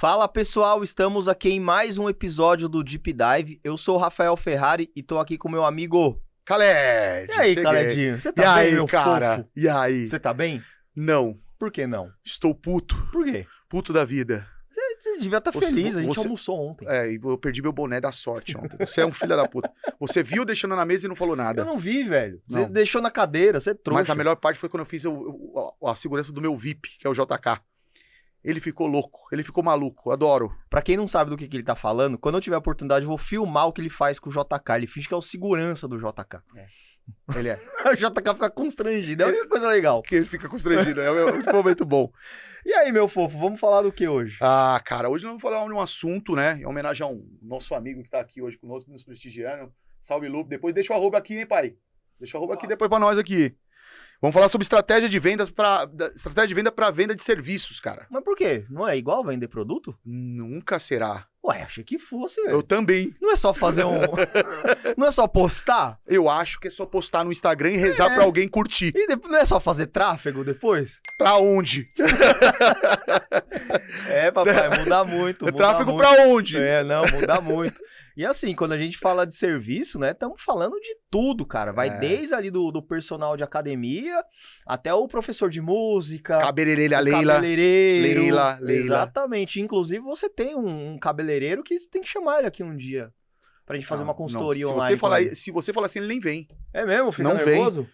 Fala pessoal, estamos aqui em mais um episódio do Deep Dive. Eu sou o Rafael Ferrari e tô aqui com meu amigo Khaled. E aí, cheguei. Khaledinho? Você E tá bem, aí, meu cara? fofo? E aí? Você tá bem? Não, Por que não? estou puto. Por quê? Puto da vida. Você devia estar Você- feliz, a gente você- almoçou ontem. É, e eu perdi meu boné da sorte ontem. Você é um filho da puta. Você viu deixando na mesa e não falou Eu nada. não vi, velho. Você Não. deixou na cadeira, você trouxe. Mas a melhor parte foi quando eu fiz a segurança do meu VIP, que é o JK. Ele ficou louco, ele ficou maluco, adoro. Pra quem não sabe do que ele tá falando, quando eu tiver a oportunidade eu vou filmar o que ele faz com o JK. Ele finge que é o segurança do JK. Ele é. O JK fica constrangido, é a única coisa legal. Que ele fica constrangido, é um momento bom. E aí, meu fofo, vamos falar do que hoje? Ah, cara, hoje nós vamos falar de um assunto, né? Em homenagem a um nosso amigo que tá aqui hoje conosco, nos prestigiando. Salve, Lupe. Depois deixa o arroba aqui, hein, pai? Deixa o arroba aqui depois pra nós aqui. Vamos falar sobre estratégia de venda para venda de serviços, cara. Mas por quê? Não é igual vender produto? Nunca será. Ué, achei que fosse, velho. Eu também. Não é só fazer um... Não é só postar? Eu acho que é só postar no Instagram e rezar pra alguém curtir. E depois, não é só fazer tráfego depois? Pra onde? É, papai, muda muito. É muda tráfego muito. pra onde? É, não, muda muito. E assim, quando a gente fala de serviço, né, estamos falando de tudo, cara. Vai desde ali do personal de academia até o professor de música. Cabeleireira o Leila. cabeleireiro. Leila. Exatamente. Inclusive, você tem um cabeleireiro que você tem que chamar ele aqui um dia. Pra gente fazer uma consultoria não. online. Se você falar assim, ele nem vem. É mesmo? Fica Não vem. nervoso?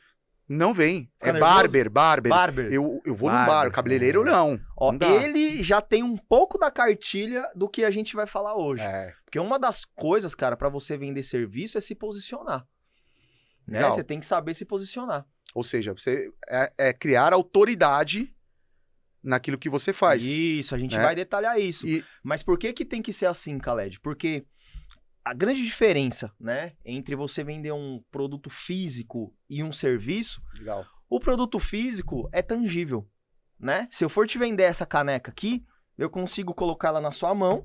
Não vem. Fica É nervoso? barber. Barber. Eu vou num Barber. bar, cabeleireiro não. Ó, Não dá. ele já tem um pouco da cartilha do que a gente vai falar hoje. É. Porque uma das coisas, cara, pra você vender serviço é se posicionar. Né? Legal. Você tem que saber se posicionar. Ou seja, você é criar autoridade naquilo que você faz. Isso, a gente né? vai detalhar isso. E- Mas por que tem que ser assim, Khaled? Porque a grande diferença, né, entre você vender um produto físico e um serviço, Legal. o produto físico é tangível, né? Se eu for te vender essa caneca aqui, eu consigo colocar ela na sua mão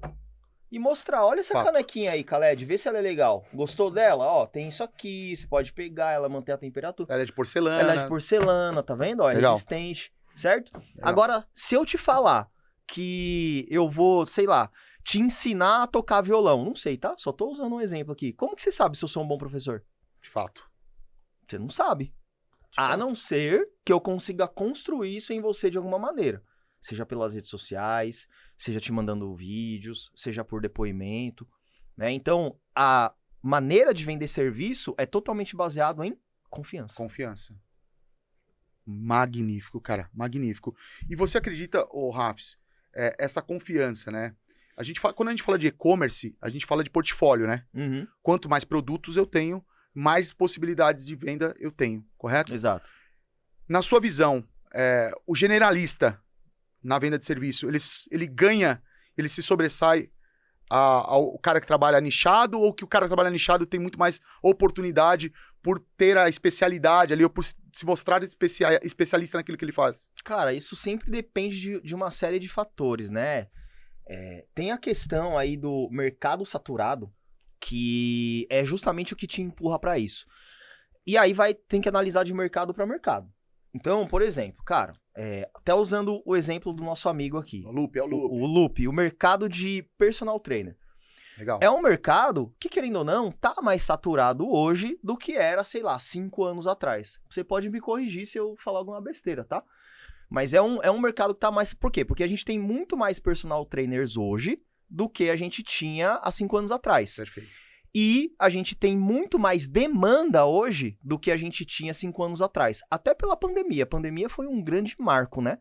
e mostrar, olha essa Fato. canequinha aí, Khaled, vê se ela é legal. Gostou dela? Ó, tem isso aqui, você pode pegar, ela manter a temperatura. Ela é de porcelana. Ela é de porcelana, tá vendo? Ó, é Legal. resistente, certo? Agora, se eu te falar que eu vou, sei lá, te ensinar a tocar violão, não sei, tá? Só tô usando um exemplo aqui. Como que você sabe se eu sou um bom professor? De fato. Você não sabe. A não ser que eu consiga construir isso em você de alguma maneira. Seja pelas redes sociais, seja te mandando vídeos, seja por depoimento, né? Então, a maneira de vender serviço é totalmente baseado em confiança. Confiança. Magnífico, cara. Magnífico. E você acredita, ô Rafs, essa confiança, né? Quando a gente fala de e-commerce, a gente fala de portfólio, né? Uhum, Quanto mais produtos eu tenho, mais possibilidades de venda eu tenho, correto? exato. Na sua visão, o generalista na venda de serviço, ele ganha, ele se sobressai ao cara que trabalha nichado, ou que o cara que trabalha nichado tem muito mais oportunidade por ter a especialidade ali, ou por se mostrar especialista naquilo que ele faz? Cara, isso sempre depende de uma série de fatores, né? Tem a questão aí do mercado saturado, que é justamente o que te empurra para isso. E aí tem que analisar de mercado para mercado. Então, por exemplo, cara, até usando o exemplo do nosso amigo aqui, O Lupe, o Lupe, o mercado de personal trainer. Legal. É um mercado que, querendo ou não, tá mais saturado hoje do que era, sei lá, 5 anos atrás. Você pode me corrigir se eu falar alguma besteira, tá? Mas é um mercado que tá mais... Por quê? Porque a gente tem muito mais personal trainers hoje do que a gente tinha há 5 anos atrás. Perfeito. E a gente tem muito mais demanda hoje do que a gente tinha 5 anos atrás. Até pela pandemia. A pandemia foi um grande marco, né?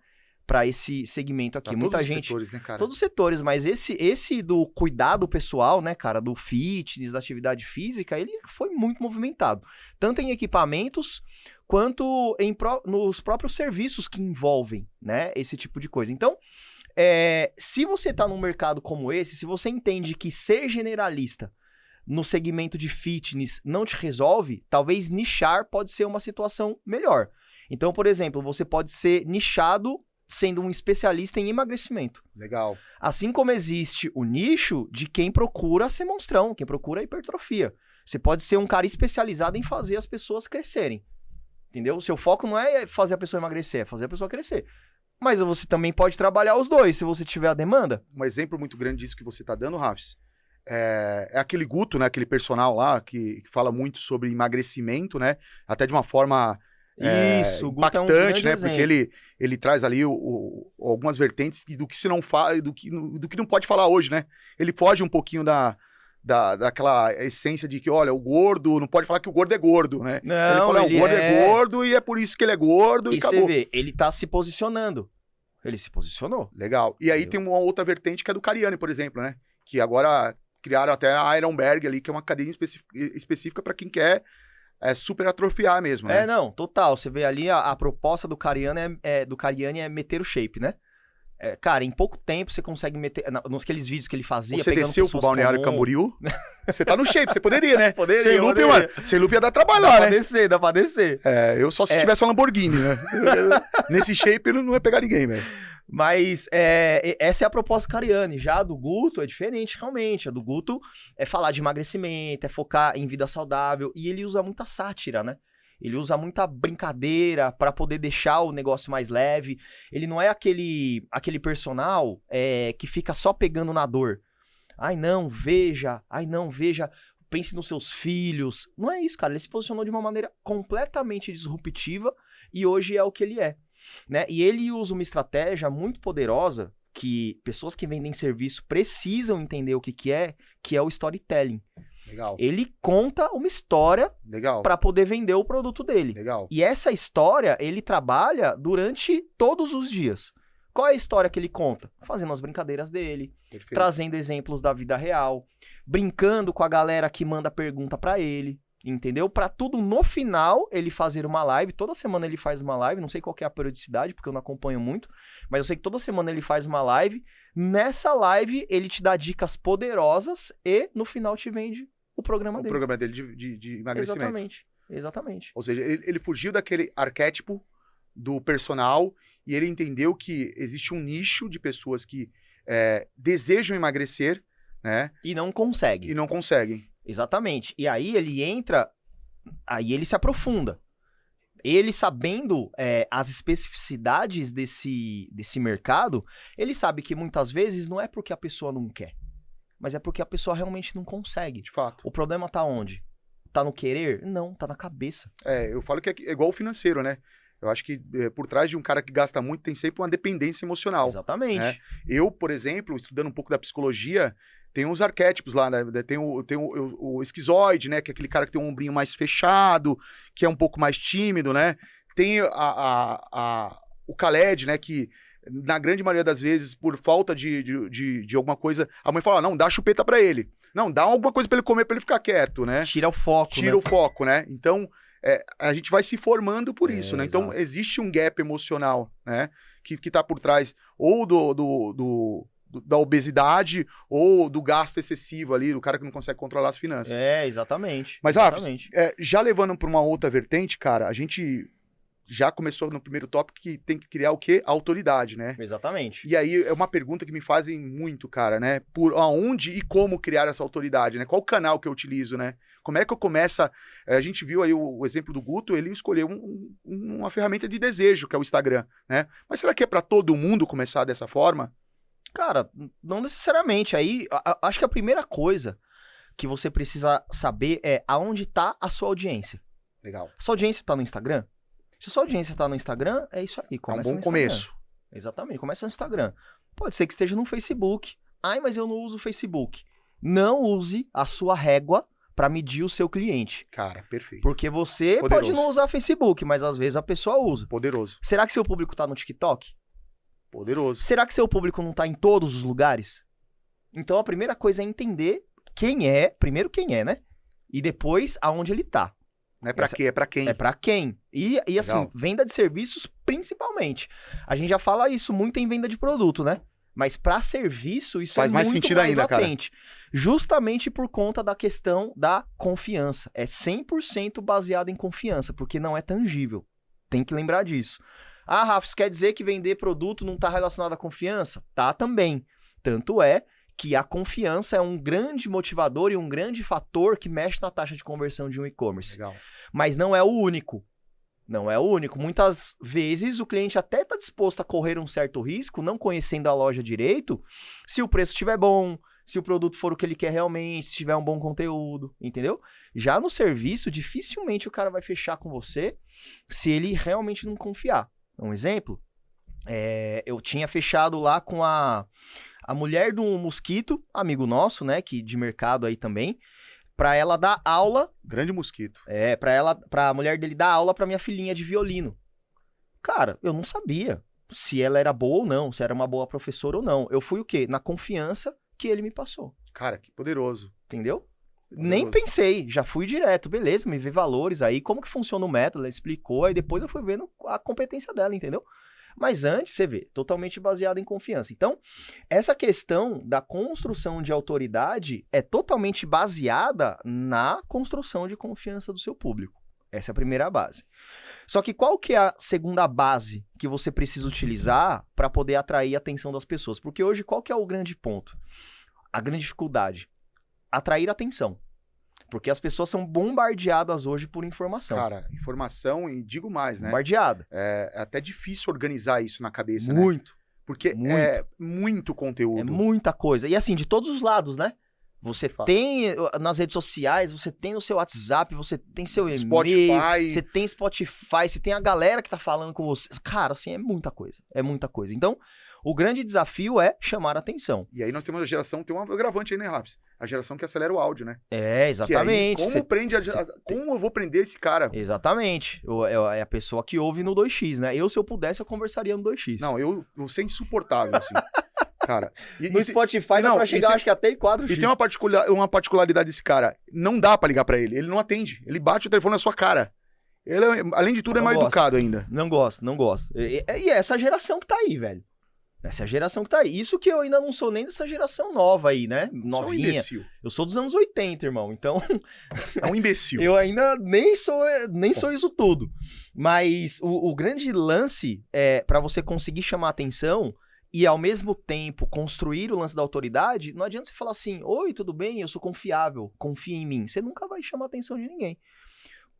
Para esse segmento aqui. Pra Muita todos os gente... setores, né, cara? Todos os setores, mas esse do cuidado pessoal, né, cara, do fitness, da atividade física, ele foi muito movimentado. Tanto em equipamentos, quanto nos próprios serviços que envolvem, né, esse tipo de coisa. Então, se você tá num mercado como esse, se você entende que ser generalista no segmento de fitness não te resolve, talvez nichar pode ser uma situação melhor. Então, por exemplo, você pode ser nichado sendo um especialista em emagrecimento. Legal. Assim como existe o nicho de quem procura ser monstrão, quem procura hipertrofia. Você pode ser um cara especializado em fazer as pessoas crescerem. Entendeu? O seu foco não é fazer a pessoa emagrecer, é fazer a pessoa crescer. Mas você também pode trabalhar os dois, se você tiver a demanda. Um exemplo muito grande disso que você tá dando, Rafs, é aquele Guto, né? Aquele personal lá que fala muito sobre emagrecimento, né? Até de uma forma Isso, o Guto é um impactante, grande né? exemplo. Porque ele traz ali algumas vertentes do que se não fala, do que não pode falar hoje, né? Ele foge um pouquinho daquela essência de que, olha, o gordo, não pode falar que o gordo é gordo, né? Não, ele fala, o gordo é gordo e é por isso que ele é gordo e acabou. você vê, ele tá se posicionando. Ele se posicionou. Legal. E aí tem uma outra vertente que é do Cariani, por exemplo, né? Que agora criaram até a Ironberg ali, que é uma academia específica para quem quer super atrofiar mesmo, né? Não, total. Você vê ali a proposta do Cariani é meter o shape, né? Cara, em pouco tempo você consegue meter. Nos aqueles vídeos que ele fazia. Você desceu pro Balneário Camboriú? Você tá no shape, você poderia, né? Poderia, sem loop, mano. Sem loop ia dar trabalho lá, né? Dá pra descer. Eu só se tivesse uma Lamborghini, né? Nesse shape eu não ia pegar ninguém, velho. Mas essa é a proposta do Cariani. Já a do Guto é diferente, realmente. A do Guto é falar de emagrecimento, é focar em vida saudável. E ele usa muita sátira, né? Ele usa muita brincadeira pra poder deixar o negócio mais leve. Ele não é aquele personal que fica só pegando na dor. Ai, não, veja. Pense nos seus filhos. Não é isso, cara. Ele se posicionou de uma maneira completamente disruptiva e hoje é o que ele é. Né? E ele usa uma estratégia muito poderosa que pessoas que vendem serviço precisam entender o que é o storytelling. Legal. Ele conta uma história para poder vender o produto dele. Legal. E essa história ele trabalha durante todos os dias. Qual é a história que ele conta? Fazendo as brincadeiras dele, Perfeito. Trazendo exemplos da vida real, brincando com a galera que manda pergunta para ele. Entendeu? Pra tudo no final ele fazer uma live. Toda semana ele faz uma live. Não sei qual que é a periodicidade, porque eu não acompanho muito. Mas eu sei que toda semana ele faz uma live. Nessa live ele te dá dicas poderosas e no final te vende o programa dele. O programa dele de emagrecimento. Exatamente. Ou seja, ele fugiu daquele arquétipo do personal e ele entendeu que existe um nicho de pessoas que desejam emagrecer, né? E não conseguem. Exatamente. E aí ele entra, aí ele se aprofunda. Ele sabendo as especificidades desse mercado, ele sabe que muitas vezes não é porque a pessoa não quer, mas é porque a pessoa realmente não consegue. De fato. O problema tá onde? Tá no querer? Não, tá na cabeça. Eu falo que é igual o financeiro, né? Eu acho que por trás de um cara que gasta muito tem sempre uma dependência emocional. Exatamente. Né? Eu, por exemplo, estudando um pouco da psicologia, tem uns arquétipos lá, né? Tem o esquizoide, né? Que é aquele cara que tem um ombrinho mais fechado, que é um pouco mais tímido, né? Tem o Khaled, né? Que na grande maioria das vezes, por falta de alguma coisa, a mãe fala, não, dá chupeta pra ele. Não, dá alguma coisa pra ele comer, pra ele ficar quieto, né? Tira o foco, o foco, né? Então, a gente vai se formando por isso, né? Então, existe um gap emocional, né? Que tá por trás ou da obesidade ou do gasto excessivo ali, do cara que não consegue controlar as finanças. Exatamente. Mas, exatamente. Já levando para uma outra vertente, cara, a gente já começou no primeiro tópico que tem que criar o quê? A autoridade, né? Exatamente. E aí é uma pergunta que me fazem muito, cara, né? Por aonde e como criar essa autoridade, né? Qual canal que eu utilizo, né? Como é que eu começo a gente viu aí o exemplo do Guto, ele escolheu uma ferramenta de desejo, que é o Instagram, né? Mas será que é para todo mundo começar dessa forma? Cara, não necessariamente. Aí, acho que a primeira coisa que você precisa saber é aonde tá a sua audiência. Legal. A sua audiência tá no Instagram? Se a sua audiência tá no Instagram, é isso aí. Começa é um bom começo. Exatamente, começa no Instagram. Pode ser que esteja no Facebook. Ai, mas eu não uso o Facebook. Não use a sua régua para medir o seu cliente. Cara, perfeito. Porque você pode não usar Facebook, mas às vezes a pessoa usa. Poderoso. Será que seu público tá no TikTok? Poderoso. Será que seu público não tá em todos os lugares? Então a primeira coisa é entender primeiro quem é, né? E depois aonde ele tá. Não é pra quê? É pra quem? É pra quem. E assim, venda de serviços principalmente. A gente já fala isso muito em venda de produto, né? Mas pra serviço, isso faz mais muito sentido mais ainda, latente. cara. Justamente por conta da questão da confiança. É 100% baseado em confiança, porque não é tangível. Tem que lembrar disso. Ah, Rafa, isso quer dizer que vender produto não tá relacionado à confiança? Tá também. Tanto é que a confiança é um grande motivador e um grande fator que mexe na taxa de conversão de um e-commerce. Legal. Mas não é o único. Não é o único. Muitas vezes o cliente até está disposto a correr um certo risco, não conhecendo a loja direito, se o preço estiver bom, se o produto for o que ele quer realmente, se tiver um bom conteúdo, entendeu? Já no serviço, dificilmente o cara vai fechar com você se ele realmente não confiar. Um exemplo, eu tinha fechado lá com a mulher do Mosquito, amigo nosso, né, que de mercado aí também, pra ela dar aula. Grande Mosquito. Pra a mulher dele dar aula pra minha filhinha de violino. Cara, eu não sabia se ela era boa ou não, se era uma boa professora ou não. Eu fui o quê? Na confiança que ele me passou. Cara, que poderoso. Entendeu? Poderoso. Nem pensei, já fui direto, beleza, me vê valores aí, como que funciona o método, ela explicou, aí depois eu fui vendo a competência dela, entendeu? Mas antes, você vê, totalmente baseado em confiança. Então, essa questão da construção de autoridade é totalmente baseada na construção de confiança do seu público. Essa é a primeira base. Só que qual que é a segunda base que você precisa utilizar para poder atrair a atenção das pessoas? Porque hoje, qual que é o grande ponto? A grande dificuldade? Atrair atenção. Porque as pessoas são bombardeadas hoje por informação. Cara, informação, e digo mais, né? Bombardeada. É até difícil organizar isso na cabeça, né? Muito. Porque Muito. é muito conteúdo. É muita coisa. E assim, de todos os lados, né? Você tem nas redes sociais, você tem no seu WhatsApp, você tem seu e-mail, Spotify. você tem Spotify, você tem a galera que tá falando com você. Cara, assim, é muita coisa. É muita coisa. Então, o grande desafio é chamar a atenção. E aí nós temos a geração, tem um agravante aí, né, Raps? A geração que acelera o áudio, né? Exatamente. Que aí, como eu vou prender esse cara? Exatamente. É a pessoa que ouve no 2x, né? Se eu pudesse, eu conversaria no 2x. Não, você é insuportável, assim. Cara. No Spotify dá pra chegar, acho que até em 4x. E tem uma particularidade desse cara. Não dá pra ligar pra ele. Ele não atende. Ele bate o telefone na sua cara. Ele, além de tudo, é mal educado ainda. Não gosto. E é essa geração que tá aí, velho. Essa é a geração que tá aí. Isso que eu ainda não sou nem dessa geração nova aí, né? Novinha. Sou um imbecil. Eu sou dos anos 80, irmão. Então... É um imbecil. Eu ainda nem sou isso tudo. Mas o grande lance é pra você conseguir chamar atenção e, ao mesmo tempo, construir o lance da autoridade, não adianta você falar assim, oi, tudo bem? Eu sou confiável. Confia em mim. Você nunca vai chamar a atenção de ninguém.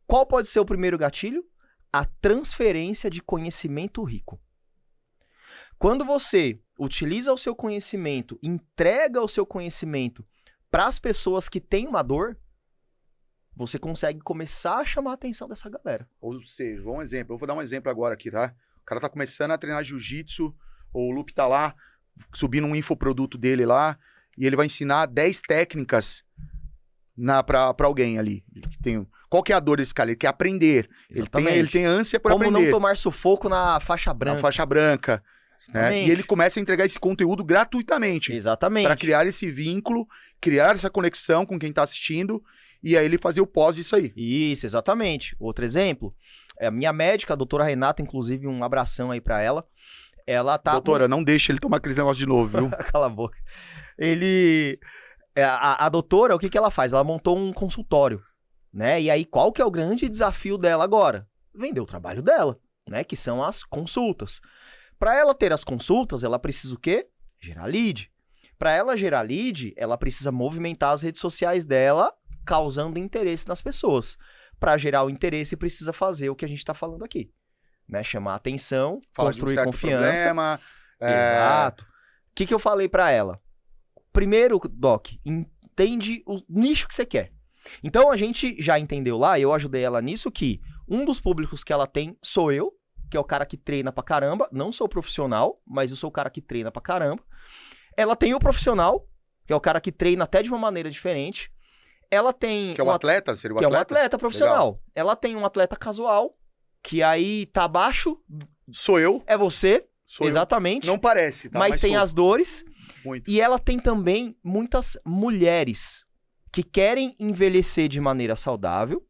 Qual pode ser o primeiro gatilho? A transferência de conhecimento rico. Quando você utiliza o seu conhecimento, entrega o seu conhecimento para as pessoas que têm uma dor, você consegue começar a chamar a atenção dessa galera. Ou seja, vou dar um exemplo agora aqui, tá? O cara tá começando a treinar jiu-jitsu, ou o Lupe tá lá, subindo um infoproduto dele lá, e ele vai ensinar 10 técnicas pra alguém ali. Qual que é a dor desse cara? Ele quer aprender. Ele tem ânsia por aprender. Como não tomar sufoco na faixa branca. Na faixa branca. Né? E ele começa a entregar esse conteúdo gratuitamente. Exatamente. Para criar esse vínculo, criar essa conexão com quem tá assistindo, e aí ele fazer o pós disso aí. Isso, exatamente. Outro exemplo, a minha médica, a doutora Renata, inclusive, um abração aí para ela. Ela tá... Doutora, não deixa ele tomar aquele negócio de novo, viu? Cala a boca. A doutora, o que ela faz? Ela montou um consultório, né? E aí, qual que é o grande desafio dela agora? Vender o trabalho dela, né? Que são as consultas. Para ela ter as consultas, ela precisa o quê? Gerar lead. Para ela gerar lead, ela precisa movimentar as redes sociais dela, causando interesse nas pessoas. Para gerar o interesse, precisa fazer o que a gente está falando aqui. Né? Chamar atenção, construir confiança. Problema, Exato. O que eu falei para ela? Primeiro, Doc, entende o nicho que você quer. Então, a gente já entendeu lá, eu ajudei ela nisso, que um dos públicos que ela tem sou eu, que é o cara que treina pra caramba. Não sou profissional, mas eu sou o cara que treina pra caramba. Ela tem o profissional, que é o cara que treina até de uma maneira diferente. Ela tem... Que é um atleta? Seria um atleta? Que é um atleta profissional. Legal. Ela tem um atleta casual, que aí tá abaixo. Sou eu. É você. Sou exatamente. Eu. Não parece, tá? Mas tem as dores. Muito. E ela tem também muitas mulheres que querem envelhecer de maneira saudável.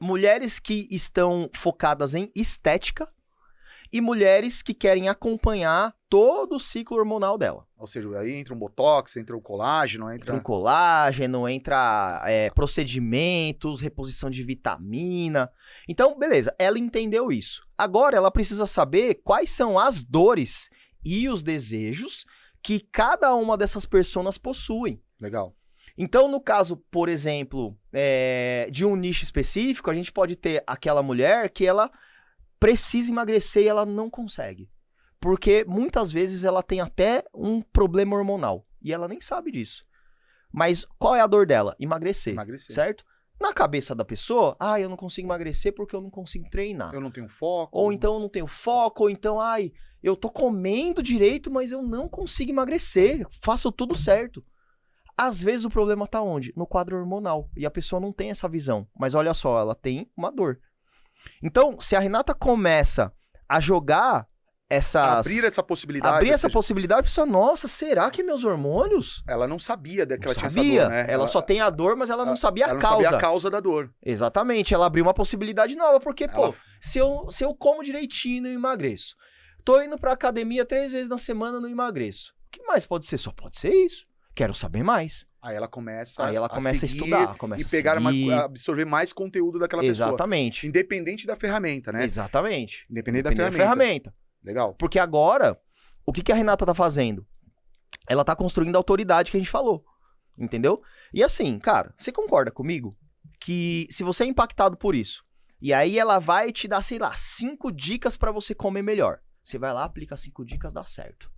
Mulheres que estão focadas em estética. E mulheres que querem acompanhar todo o ciclo hormonal dela. Ou seja, aí entra um botox, entra um colágeno, entra um colágeno, entra procedimentos, reposição de vitamina. Então, beleza, ela entendeu isso. Agora ela precisa saber quais são as dores e os desejos que cada uma dessas pessoas possuem. Legal. Então, no caso, por exemplo, de um nicho específico, a gente pode ter aquela mulher que ela precisa emagrecer e ela não consegue. Porque muitas vezes ela tem até um problema hormonal. E ela nem sabe disso. Mas qual é a dor dela? Emagrecer. Certo? Na cabeça da pessoa, eu não consigo emagrecer porque eu não consigo treinar. Eu não tenho foco. Ou então eu não tenho foco, ou então, eu tô comendo direito, mas eu não consigo emagrecer. Faço tudo certo. Às vezes o problema tá onde? No quadro hormonal. E a pessoa não tem essa visão. Mas olha só, ela tem uma dor. Então, se a Renata começa a jogar abrir essa possibilidade. A pessoa, nossa, será que meus hormônios? Ela não sabia que ela tinha essa dor, né? Ela só tem a dor, mas ela não sabia a causa. Ela não sabia a causa da dor. Exatamente, ela abriu uma possibilidade nova, porque, se eu como direitinho, eu emagreço. Tô indo pra academia 3 vezes na semana, não emagreço. O que mais pode ser? Só pode ser isso. Quero saber mais. Aí ela começa a estudar, absorver mais conteúdo daquela pessoa. Exatamente. Independente da ferramenta, né? Exatamente. Independente da ferramenta. Legal. Porque agora, o que a Renata tá fazendo? Ela tá construindo a autoridade que a gente falou. Entendeu? E assim, cara, você concorda comigo que se você é impactado por isso, e aí ela vai te dar, 5 dicas pra você comer melhor. Você vai lá, aplica 5 dicas, dá certo.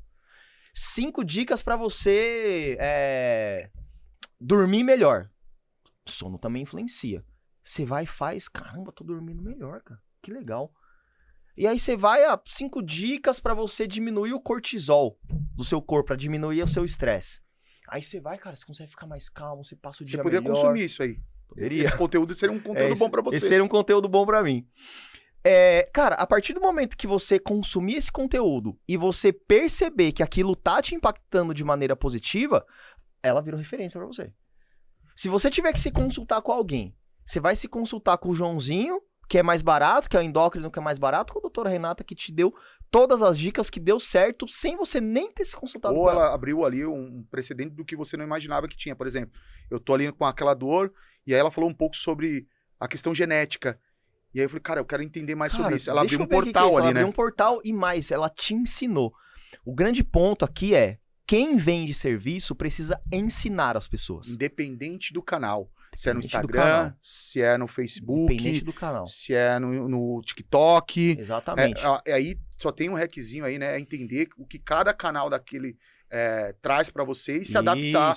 5 dicas pra você dormir melhor. Sono também influencia. Você vai e faz, caramba, tô dormindo melhor, cara. Que legal. E aí você vai 5 dicas pra você diminuir o cortisol do seu corpo, pra diminuir o seu estresse. Aí você vai, cara, você consegue ficar mais calmo, você passa o dia melhor. Você poderia consumir isso aí. Poderia. Esse conteúdo seria um conteúdo bom pra você. Esse seria um conteúdo bom pra mim. Cara, a partir do momento que você consumir esse conteúdo e você perceber que aquilo tá te impactando de maneira positiva, ela virou referência pra você. Se você tiver que se consultar com alguém, você vai se consultar com o Joãozinho, que é mais barato, que é o endócrino, que é mais barato, com a doutora Renata, que te deu todas as dicas, que deu certo, sem você nem ter se consultado com ela. Ou ela abriu ali um precedente do que você não imaginava que tinha. Por exemplo, eu tô ali com aquela dor, e aí ela falou um pouco sobre a questão genética. E aí eu falei, cara, eu quero entender mais sobre isso. Ela abriu um portal ali, né? Ela abriu um portal e mais, ela te ensinou. O grande ponto aqui é, quem vende serviço precisa ensinar as pessoas. Independente do canal. Se é no Instagram, se é no Facebook, independente do canal. Se é no TikTok. Exatamente. Aí só tem um requisinho aí, né? É entender o que cada canal daquele traz pra você e se adaptar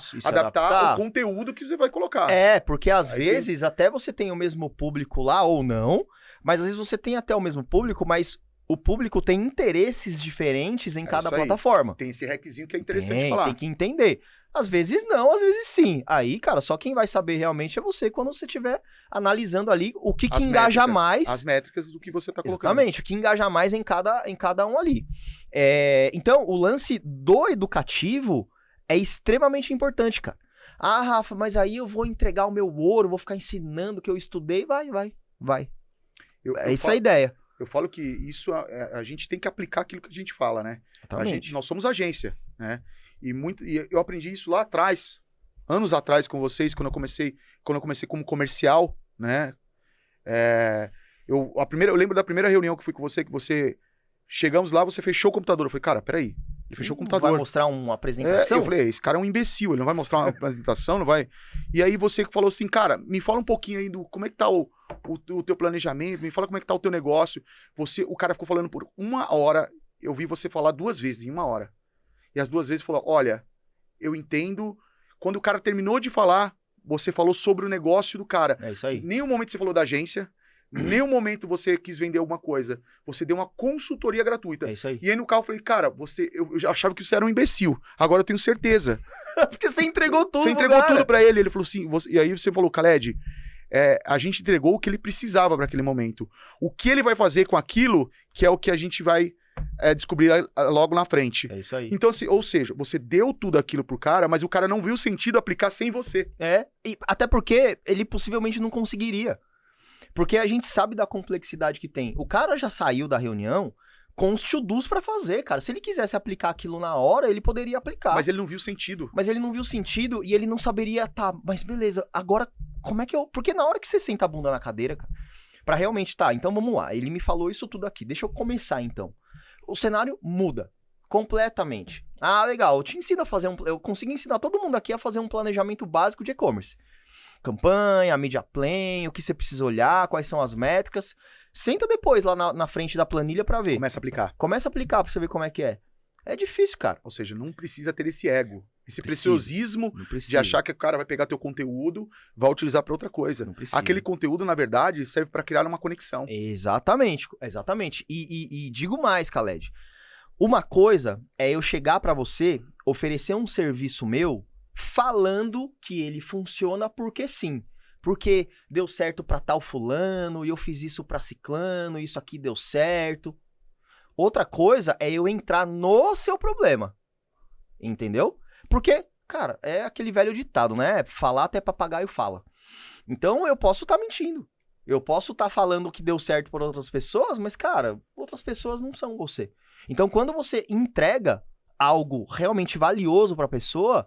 ao conteúdo que você vai colocar. Porque às vezes até você tem o mesmo público lá ou não, mas às vezes você tem até o mesmo público, mas o público tem interesses diferentes em cada plataforma. Tem esse requisinho que é interessante falar. Tem que entender. Às vezes não, às vezes sim. Aí, cara, só quem vai saber realmente é você quando você estiver analisando ali o que engaja mais. As métricas do que você está colocando. Exatamente, o que engaja mais em cada um ali. Então, o lance do educativo é extremamente importante, cara. Rafa, mas aí eu vou entregar o meu ouro, vou ficar ensinando o que eu estudei. Vai. Essa é a ideia. Eu falo que isso a gente tem que aplicar aquilo que a gente fala, né? Nós somos agência, né? E eu aprendi isso lá atrás, anos atrás com vocês, quando eu comecei como comercial, né? Eu lembro da primeira reunião que fui com você, que você... Chegamos lá, você fechou o computador. Eu falei, cara, peraí. Ele fechou o computador. Vai mostrar uma apresentação? Eu falei, esse cara é um imbecil, ele não vai mostrar uma apresentação, não vai... E aí você falou assim, cara, me fala um pouquinho aí do como é que tá o teu planejamento, me fala como é que tá o teu negócio. O cara ficou falando por 1 hora, eu vi você falar 2 vezes em 1 hora. E as 2 vezes falou, olha, eu entendo. Quando o cara terminou de falar, você falou sobre o negócio do cara. É isso aí. Nenhum momento você falou da agência, nenhum momento você quis vender alguma coisa. Você deu uma consultoria gratuita. É isso aí. E aí no carro eu falei, cara, eu já achava que você era um imbecil. Agora eu tenho certeza. Porque você entregou tudo, Você entregou tudo pra ele. Ele falou assim, e aí você falou, Khaled, a gente entregou o que ele precisava para aquele momento. O que ele vai fazer com aquilo, que é o que a gente vai descobrir logo na frente. É isso aí. Então, assim, ou seja, você deu tudo aquilo pro cara, mas o cara não viu sentido aplicar sem você. E até porque ele possivelmente não conseguiria. Porque a gente sabe da complexidade que tem. O cara já saiu da reunião com os to-dos pra fazer, cara. Se ele quisesse aplicar aquilo na hora, ele poderia aplicar. Mas ele não viu sentido. E ele não saberia, mas beleza, agora como é que eu... Porque na hora que você senta a bunda na cadeira, cara, pra realmente, então vamos lá, ele me falou isso tudo aqui, deixa eu começar então. O cenário muda completamente. Legal, eu te ensino a fazer eu consigo ensinar todo mundo aqui a fazer um planejamento básico de e-commerce. Campanha, media plan, o que você precisa olhar, quais são as métricas. Senta depois lá na frente da planilha pra ver. Começa a aplicar. Começa a aplicar pra você ver como é que é. É difícil, cara. Ou seja, não precisa ter esse ego, esse Precisa. preciosismo Não precisa. de achar que o cara vai pegar teu conteúdo, vai utilizar pra outra coisa. Não precisa. Aquele conteúdo, na verdade, serve pra criar uma conexão. Exatamente, exatamente. E digo mais, Khaled. Uma coisa é eu chegar pra você, oferecer um serviço meu, falando que ele funciona porque sim. Porque deu certo pra tal fulano, e eu fiz isso pra ciclano, e isso aqui deu certo. Outra coisa é eu entrar no seu problema. Entendeu? Porque, cara, é aquele velho ditado, né? Falar até papagaio fala. Então eu posso estar mentindo. Eu posso estar falando que deu certo por outras pessoas, mas, cara, outras pessoas não são você. Então quando você entrega algo realmente valioso pra pessoa,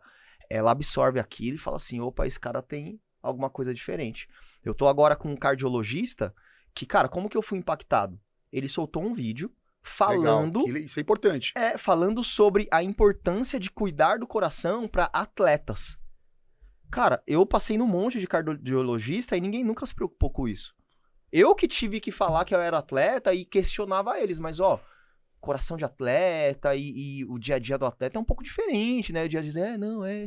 ela absorve aquilo e fala assim, opa, esse cara tem alguma coisa diferente. Eu tô agora com um cardiologista que, cara, como que eu fui impactado? Ele soltou um vídeo falando... Legal. Isso é importante. Falando sobre a importância de cuidar do coração para atletas. Cara, eu passei num monte de cardiologista e ninguém nunca se preocupou com isso. Eu que tive que falar que eu era atleta e questionava eles, mas ó, coração de atleta e o dia a dia do atleta é um pouco diferente, né? O dia a dia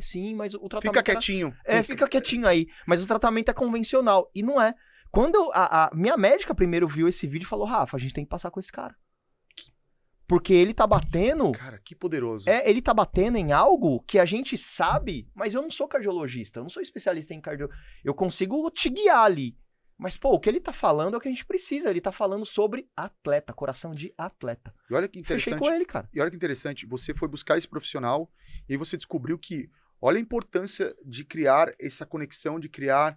sim, mas o tratamento... Fica quietinho. Fica quietinho aí. Mas o tratamento é convencional. E não é. Quando a minha médica primeiro viu esse vídeo e falou, Rafa, a gente tem que passar com esse cara. Porque ele tá batendo... Cara, que poderoso. Ele tá batendo em algo que a gente sabe, mas eu não sou cardiologista, eu não sou especialista em cardiologia. Eu consigo te guiar ali. Mas, pô, o que ele tá falando é o que a gente precisa. Ele tá falando sobre atleta, coração de atleta. E olha que interessante. Fechei com ele, cara. E olha que interessante, você foi buscar esse profissional e aí você descobriu que, olha a importância de criar essa conexão, de criar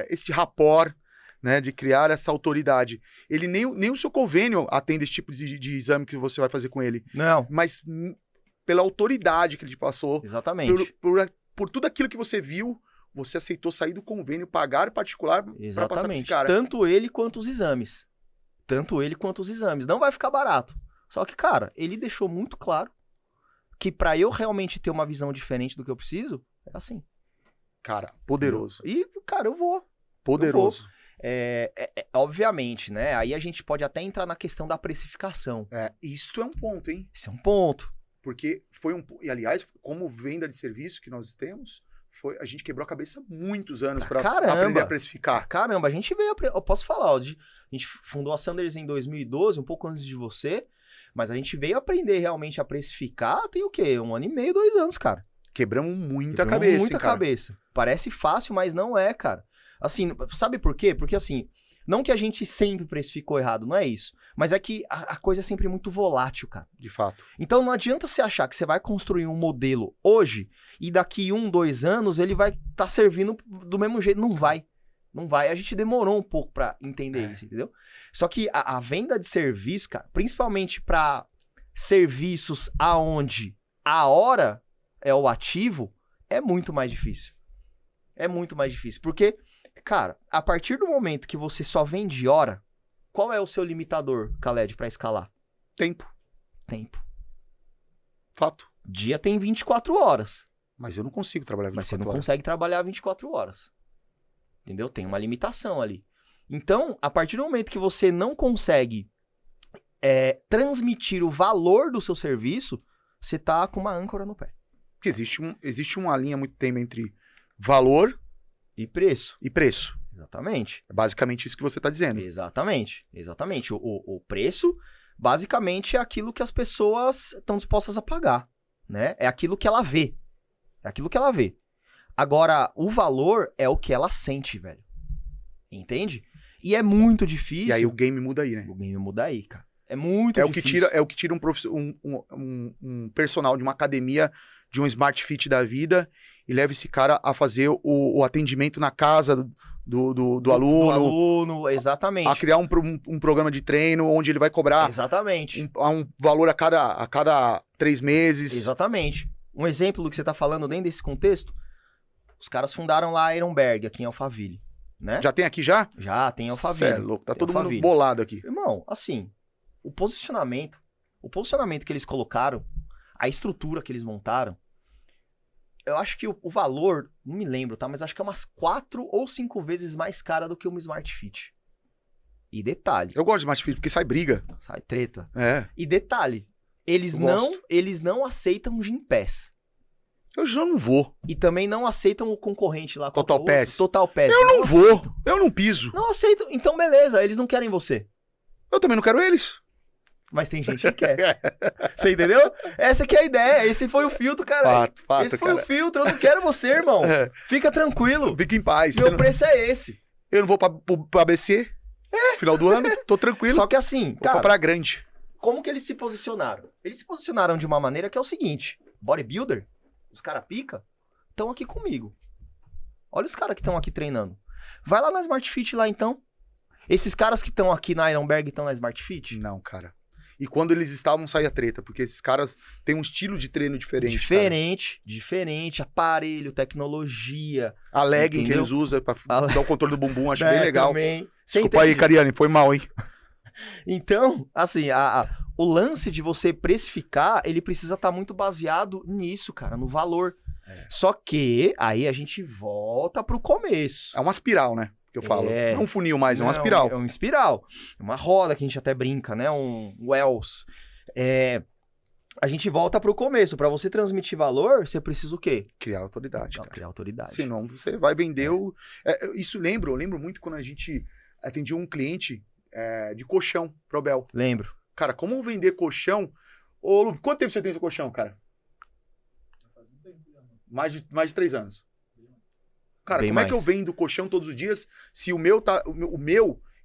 esse rapport, né, de criar essa autoridade. Ele nem o seu convênio atende esse tipo de exame que você vai fazer com ele. Não. Mas pela autoridade que ele te passou, Exatamente. por tudo aquilo que você viu, você aceitou sair do convênio, pagar particular para passar pra esse cara. Tanto ele quanto os exames. Não vai ficar barato. Só que, cara, ele deixou muito claro que pra eu realmente ter uma visão diferente do que eu preciso, é assim. Cara, poderoso. E, cara, eu vou. Poderoso. Obviamente, né? Aí a gente pode até entrar na questão da precificação. Isto é um ponto, hein? Esse é um ponto. Porque e aliás, como venda de serviço que nós temos, a gente quebrou a cabeça há muitos anos para aprender a precificar. Caramba, a gente veio, eu posso falar, a gente fundou a Sanders em 2012, um pouco antes de você, mas a gente veio aprender realmente a precificar tem o quê? 1 ano e meio, 2 anos, cara. Quebramos muita cabeça, muita cabeça. Parece fácil, mas não é, cara. Assim, sabe por quê? Porque assim, não que a gente sempre precificou errado, não é isso. Mas é que a coisa é sempre muito volátil, cara. De fato. Então não adianta você achar que você vai construir um modelo hoje e daqui 1, 2 anos ele vai estar servindo do mesmo jeito. Não vai. Não vai. A gente demorou um pouco pra entender isso, entendeu? Só que a venda de serviço, cara, principalmente pra serviços aonde a hora é o ativo, é muito mais difícil. É muito mais difícil. Porque... Cara, a partir do momento que você só vende hora, qual é o seu limitador, Khaled, pra escalar? Tempo. Fato. Dia tem 24 horas. Mas eu não consigo trabalhar 24 horas. Mas você não horas. consegue trabalhar 24 horas. Entendeu? Tem uma limitação ali. Então, a partir do momento que você não consegue transmitir o valor do seu serviço, você tá com uma âncora no pé. Porque existe uma linha muito tênue entre valor... E preço. Exatamente. É basicamente isso que você está dizendo. Exatamente. O preço, basicamente, é aquilo que as pessoas estão dispostas a pagar, né? É aquilo que ela vê. Agora, o valor é o que ela sente, velho. Entende? E é muito difícil. E aí o game muda aí, né? O game muda aí, cara. É muito difícil. É o que tira um personal de uma academia, de um Smart Fit da vida... E leva esse cara a fazer o atendimento na casa do aluno. Do aluno, exatamente. A criar um programa de treino onde ele vai cobrar... Exatamente. Um valor a cada 3 meses. Exatamente. Um exemplo do que você tá falando dentro desse contexto, os caras fundaram lá a Ironberg, aqui em Alphaville, né? Já tem aqui já? Já, tem em Alphaville. Cê é louco, tá todo mundo bolado aqui. Irmão, assim, o posicionamento que eles colocaram, a estrutura que eles montaram, eu acho que o valor, não me lembro, tá? Mas acho que é umas 4 ou 5 vezes mais cara do que uma Smart Fit. E detalhe, Eu gosto de Smart Fit porque sai briga. sai treta. É. E detalhe, eles Eu não, gosto. eles não aceitam Gympass. Eu já não vou. E também não aceitam o concorrente lá. qual que é o Total outro? Pass. Total Pass. Eu não vou. aceitam. Eu não piso. Não aceitam. Então, beleza, eles não querem você. Eu também não quero eles. Mas tem gente que quer. Você entendeu? Essa que é a ideia. Esse foi o filtro, cara. Fato, Esse foi cara. o filtro. Eu não quero você, irmão. É. Fica tranquilo. Fica em paz. Meu preço é esse. Eu não vou pro ABC. Final do ano, tô tranquilo. Só que assim, Vou cara, comprar grande. como que eles se posicionaram? Eles se posicionaram de uma maneira que é o seguinte: bodybuilder, os caras pica, estão aqui comigo. Olha os caras que estão aqui treinando. Vai lá na Smart Fit lá então. Esses caras que estão aqui na Ironberg estão na Smart Fit? Não, cara. E quando eles estavam, saía treta, porque esses caras têm um estilo de treino diferente. Diferente, aparelho, tecnologia. Cara. A legging que Entendeu? eles usam pra A dar o controle do bumbum, acho É, bem legal. também. Você Desculpa aí, entende? Cariane, foi mal, hein? Então, assim, o lance de você precificar, ele precisa estar muito baseado nisso, cara, no valor. Só que aí a gente volta pro começo. É uma espiral, né? Que eu falo. É. Não é um funil mais, é uma Não, espiral. É uma espiral. É uma roda que a gente até brinca, né? Um Wells. A gente volta pro começo. Pra você transmitir valor, você precisa o quê? Criar autoridade, cara. Criar autoridade. Senão você vai vender o... Isso eu lembro muito quando a gente atendia um cliente de colchão, Probel. Lembro. Cara, como vender colchão? Ô, Lu, quanto tempo você tem esse colchão, cara? Mais de 3 anos. Cara, Bem como é que eu mais. vendo colchão todos os dias se o meu,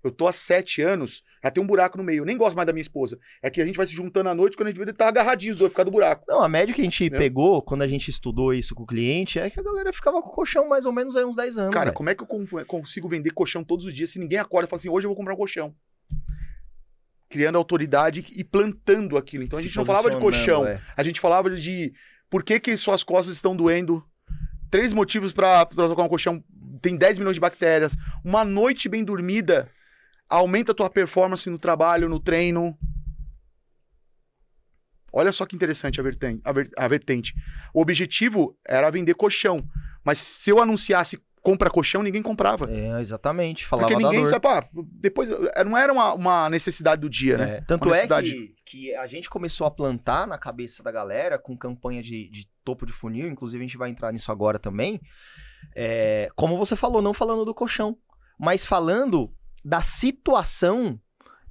eu tô há 7 anos, já tem um buraco no meio. Eu nem gosto mais da minha esposa. É que a gente vai se juntando à noite, quando a gente vê, ele tá agarradinho os dois por causa do buraco. Não, a média que a gente Entendeu? pegou, quando a gente estudou isso com o cliente, é que a galera ficava com o colchão mais ou menos aí uns 10 anos, Cara, velho. como é que eu consigo vender colchão todos os dias se ninguém acorda e fala assim, hoje eu vou comprar um colchão? Criando autoridade e plantando aquilo. Então a Se gente não falava de posicionando, colchão, a gente falava de por que suas costas estão doendo. 3 motivos pra trocar um colchão. Tem 10 milhões de bactérias. Uma noite bem dormida aumenta a tua performance no trabalho, no treino. Olha só que interessante a vertente. O objetivo era vender colchão. Mas se eu anunciasse compra colchão, ninguém comprava. Exatamente. Falava Porque ninguém da dor. sabe, depois não era uma necessidade do dia, né? Tanto Uma é necessidade. que a gente começou a plantar na cabeça da galera com campanha de topo de funil, inclusive a gente vai entrar nisso agora também. Como você falou, não falando do colchão, mas falando da situação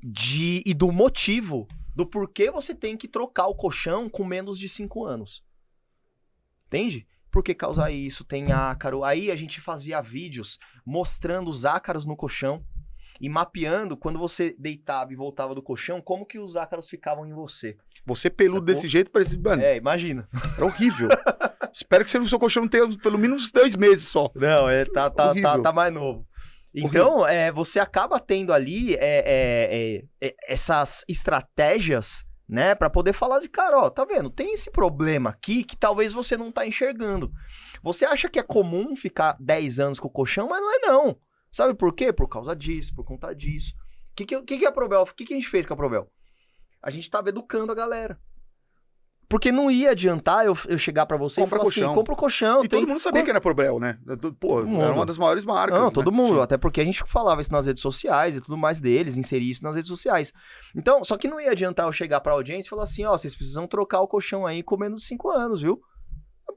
e do motivo do porquê você tem que trocar o colchão com menos de 5 anos. Entende? Por que causar isso? Tem ácaro. Aí a gente fazia vídeos mostrando os ácaros no colchão e mapeando, quando você deitava e voltava do colchão, como que os ácaros ficavam em você. Você peludo Sacou? desse jeito, parecia... Mano, Imagina. era horrível. Espero que o seu colchão não tenha pelo menos 2 meses só. Não, Horrível. tá mais novo. Então, você acaba tendo ali essas estratégias, né, pra poder falar de, cara, ó, tá vendo? Tem esse problema aqui que talvez você não tá enxergando. Você acha que é comum ficar 10 anos com o colchão, mas não é não. Sabe por quê? Por causa disso, por conta disso. O que é a Probel? O que a gente fez com a Probel? A gente tava educando a galera. Porque não ia adiantar eu chegar pra você Compra e falar colchão. assim, compra o colchão. E todo mundo sabia que era Probel, né? Pô, Todo mundo. era uma das maiores marcas. Não, né? todo mundo. Tinha- Até porque a gente falava isso nas redes sociais e tudo mais deles, inserir isso nas redes sociais. Então, só que não ia adiantar eu chegar pra audiência e falar assim, ó, vocês precisam trocar o colchão aí com menos de 5 anos, viu?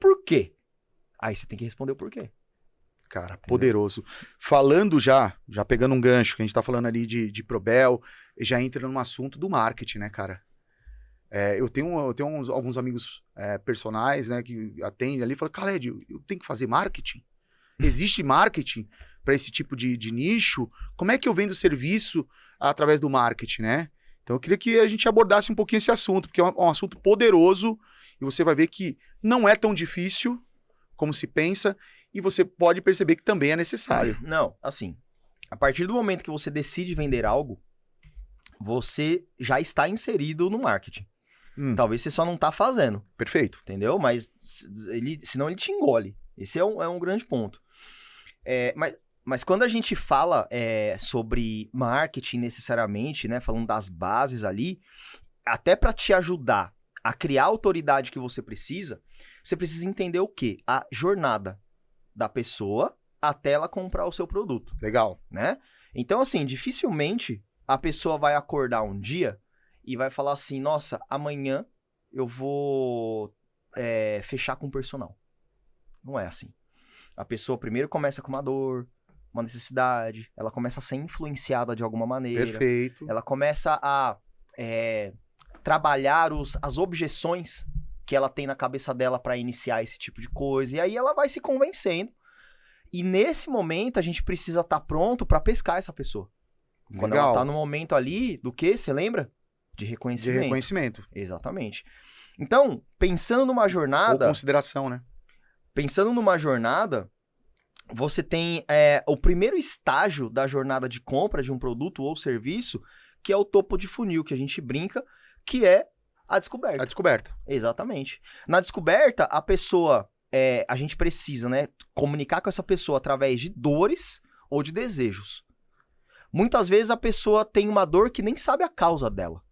Por quê? Aí você tem que responder o porquê. Cara, poderoso. Falando já pegando um gancho, que a gente tá falando ali de Probel, já entra num assunto do marketing, né, cara? Eu tenho alguns amigos personagens, né, que atendem ali e falam, Khaled, eu tenho que fazer marketing? Existe marketing para esse tipo de nicho? Como é que eu vendo serviço através do marketing, né? Então eu queria que a gente abordasse um pouquinho esse assunto, porque é um assunto poderoso e você vai ver que não é tão difícil como se pensa e você pode perceber que também é necessário. Não, assim, a partir do momento que você decide vender algo, você já está inserido no marketing. Talvez você só não tá fazendo, Perfeito. entendeu? Mas senão ele te engole. Esse é um grande ponto. Mas quando a gente fala sobre marketing necessariamente, né, falando das bases ali, até para te ajudar a criar a autoridade que você precisa entender o quê? A jornada da pessoa até ela comprar o seu produto, Legal. né? Então, assim, dificilmente a pessoa vai acordar um dia e vai falar assim, nossa, amanhã eu vou fechar com o personal. Não é assim. A pessoa primeiro começa com uma dor, uma necessidade, ela começa a ser influenciada de alguma maneira. Perfeito. Ela começa a trabalhar as objeções que ela tem na cabeça dela para iniciar esse tipo de coisa. E aí ela vai se convencendo. E nesse momento a gente precisa estar pronto para pescar essa pessoa. Quando ela tá no momento ali do quê? Você lembra? De reconhecimento. De reconhecimento. Exatamente. Então, pensando numa jornada... Ou consideração, né? Pensando numa jornada, você tem o primeiro estágio da jornada de compra de um produto ou serviço, que é o topo de funil, que a gente brinca, que é a descoberta. A descoberta. Exatamente. Na descoberta, a pessoa... a gente precisa, né, comunicar com essa pessoa através de dores ou de desejos. Muitas vezes a pessoa tem uma dor que nem sabe a causa dela.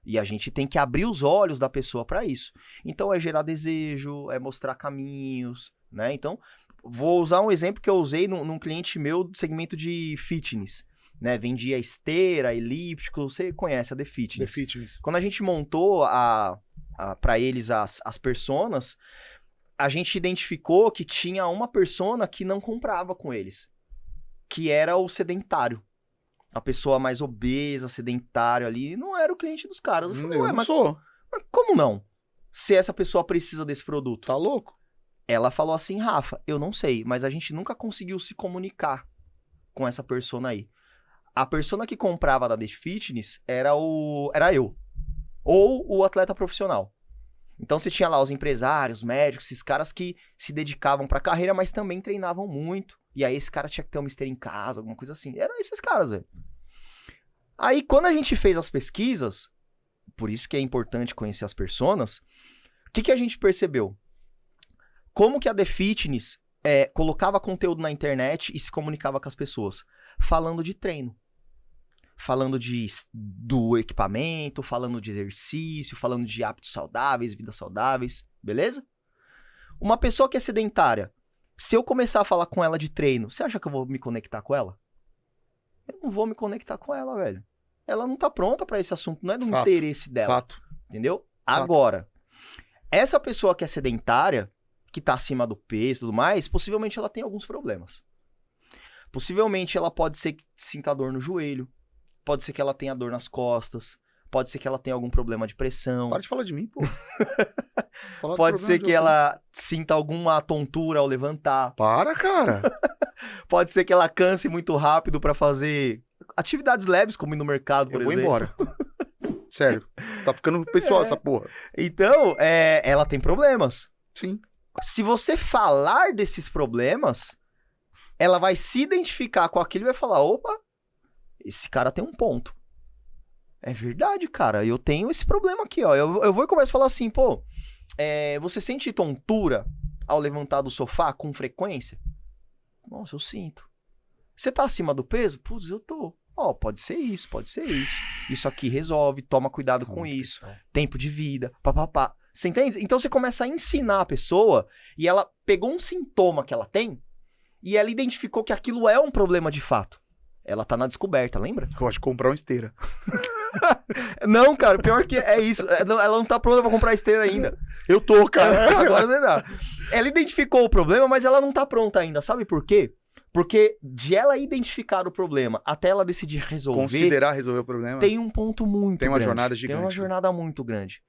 E a gente tem que abrir os olhos da pessoa para isso. Então é gerar desejo, é mostrar caminhos, né? Então, vou usar um exemplo que eu usei num cliente meu do segmento de fitness, né? Vendia esteira, elíptico, você conhece a The Fitness. The Fitness. Quando a gente montou para eles as personas, a gente identificou que tinha uma persona que não comprava com eles, que era o sedentário. A pessoa mais obesa, sedentária ali, não era o cliente dos caras. Eu falei, eu não sou. Mas como não? Se essa pessoa precisa desse produto. Tá louco? Ela falou assim, Rafa, eu não sei, mas a gente nunca conseguiu se comunicar com essa persona aí. A persona que comprava da The Fitness era eu. Ou o atleta profissional. Então você tinha lá os empresários, médicos, esses caras que se dedicavam pra carreira, mas também treinavam muito. E aí esse cara tinha que ter uma esteira em casa, alguma coisa assim. Eram esses caras, velho. Aí quando a gente fez as pesquisas, por isso que é importante conhecer as personas, o que a gente percebeu? Como que a The Fitness colocava conteúdo na internet e se comunicava com as pessoas? Falando de treino. Falando do equipamento, falando de exercício, falando de hábitos saudáveis, vidas saudáveis, beleza? Uma pessoa que é sedentária, se eu começar a falar com ela de treino, você acha que eu vou me conectar com ela? Eu não vou me conectar com ela, velho. Ela não tá pronta pra esse assunto, não é do interesse dela. Fato. Entendeu? Fato. Agora, essa pessoa que é sedentária, que tá acima do peso e tudo mais, possivelmente ela tem alguns problemas. Possivelmente ela pode ser que sinta dor no joelho, pode ser que ela tenha dor nas costas, pode ser que ela tenha algum problema de pressão. Para de falar de mim, pô. Pode ser que ela sinta alguma tontura ao levantar. Para, cara. Pode ser que ela canse muito rápido pra fazer atividades leves, como ir no mercado, por exemplo. Eu vou embora. Sério. Tá ficando pessoal essa porra. Então, ela tem problemas. Sim. Se você falar desses problemas, ela vai se identificar com aquilo e vai falar, opa, esse cara tem um ponto. É verdade, cara, eu tenho esse problema aqui, ó. Eu vou e começo a falar assim, pô, você sente tontura ao levantar do sofá com frequência? Nossa, eu sinto. Você tá acima do peso? Putz, eu tô. Ó, pode ser isso, pode ser isso. Isso aqui resolve, toma cuidado com isso. Tempo de vida, papapá. Você entende? Então você começa a ensinar a pessoa e ela pegou um sintoma que ela tem e ela identificou que aquilo é um problema de fato. Ela tá na descoberta, lembra? Eu acho que comprar uma esteira. Não, cara, pior que é isso. Ela não tá pronta pra comprar esteira ainda. Eu tô, cara. Agora você dá. Ela identificou o problema, mas ela não tá pronta ainda. Sabe por quê? Porque de ela identificar o problema até ela decidir resolver... Considerar resolver o problema. Tem um ponto muito grande. Tem uma jornada gigante. Tem uma jornada muito grande.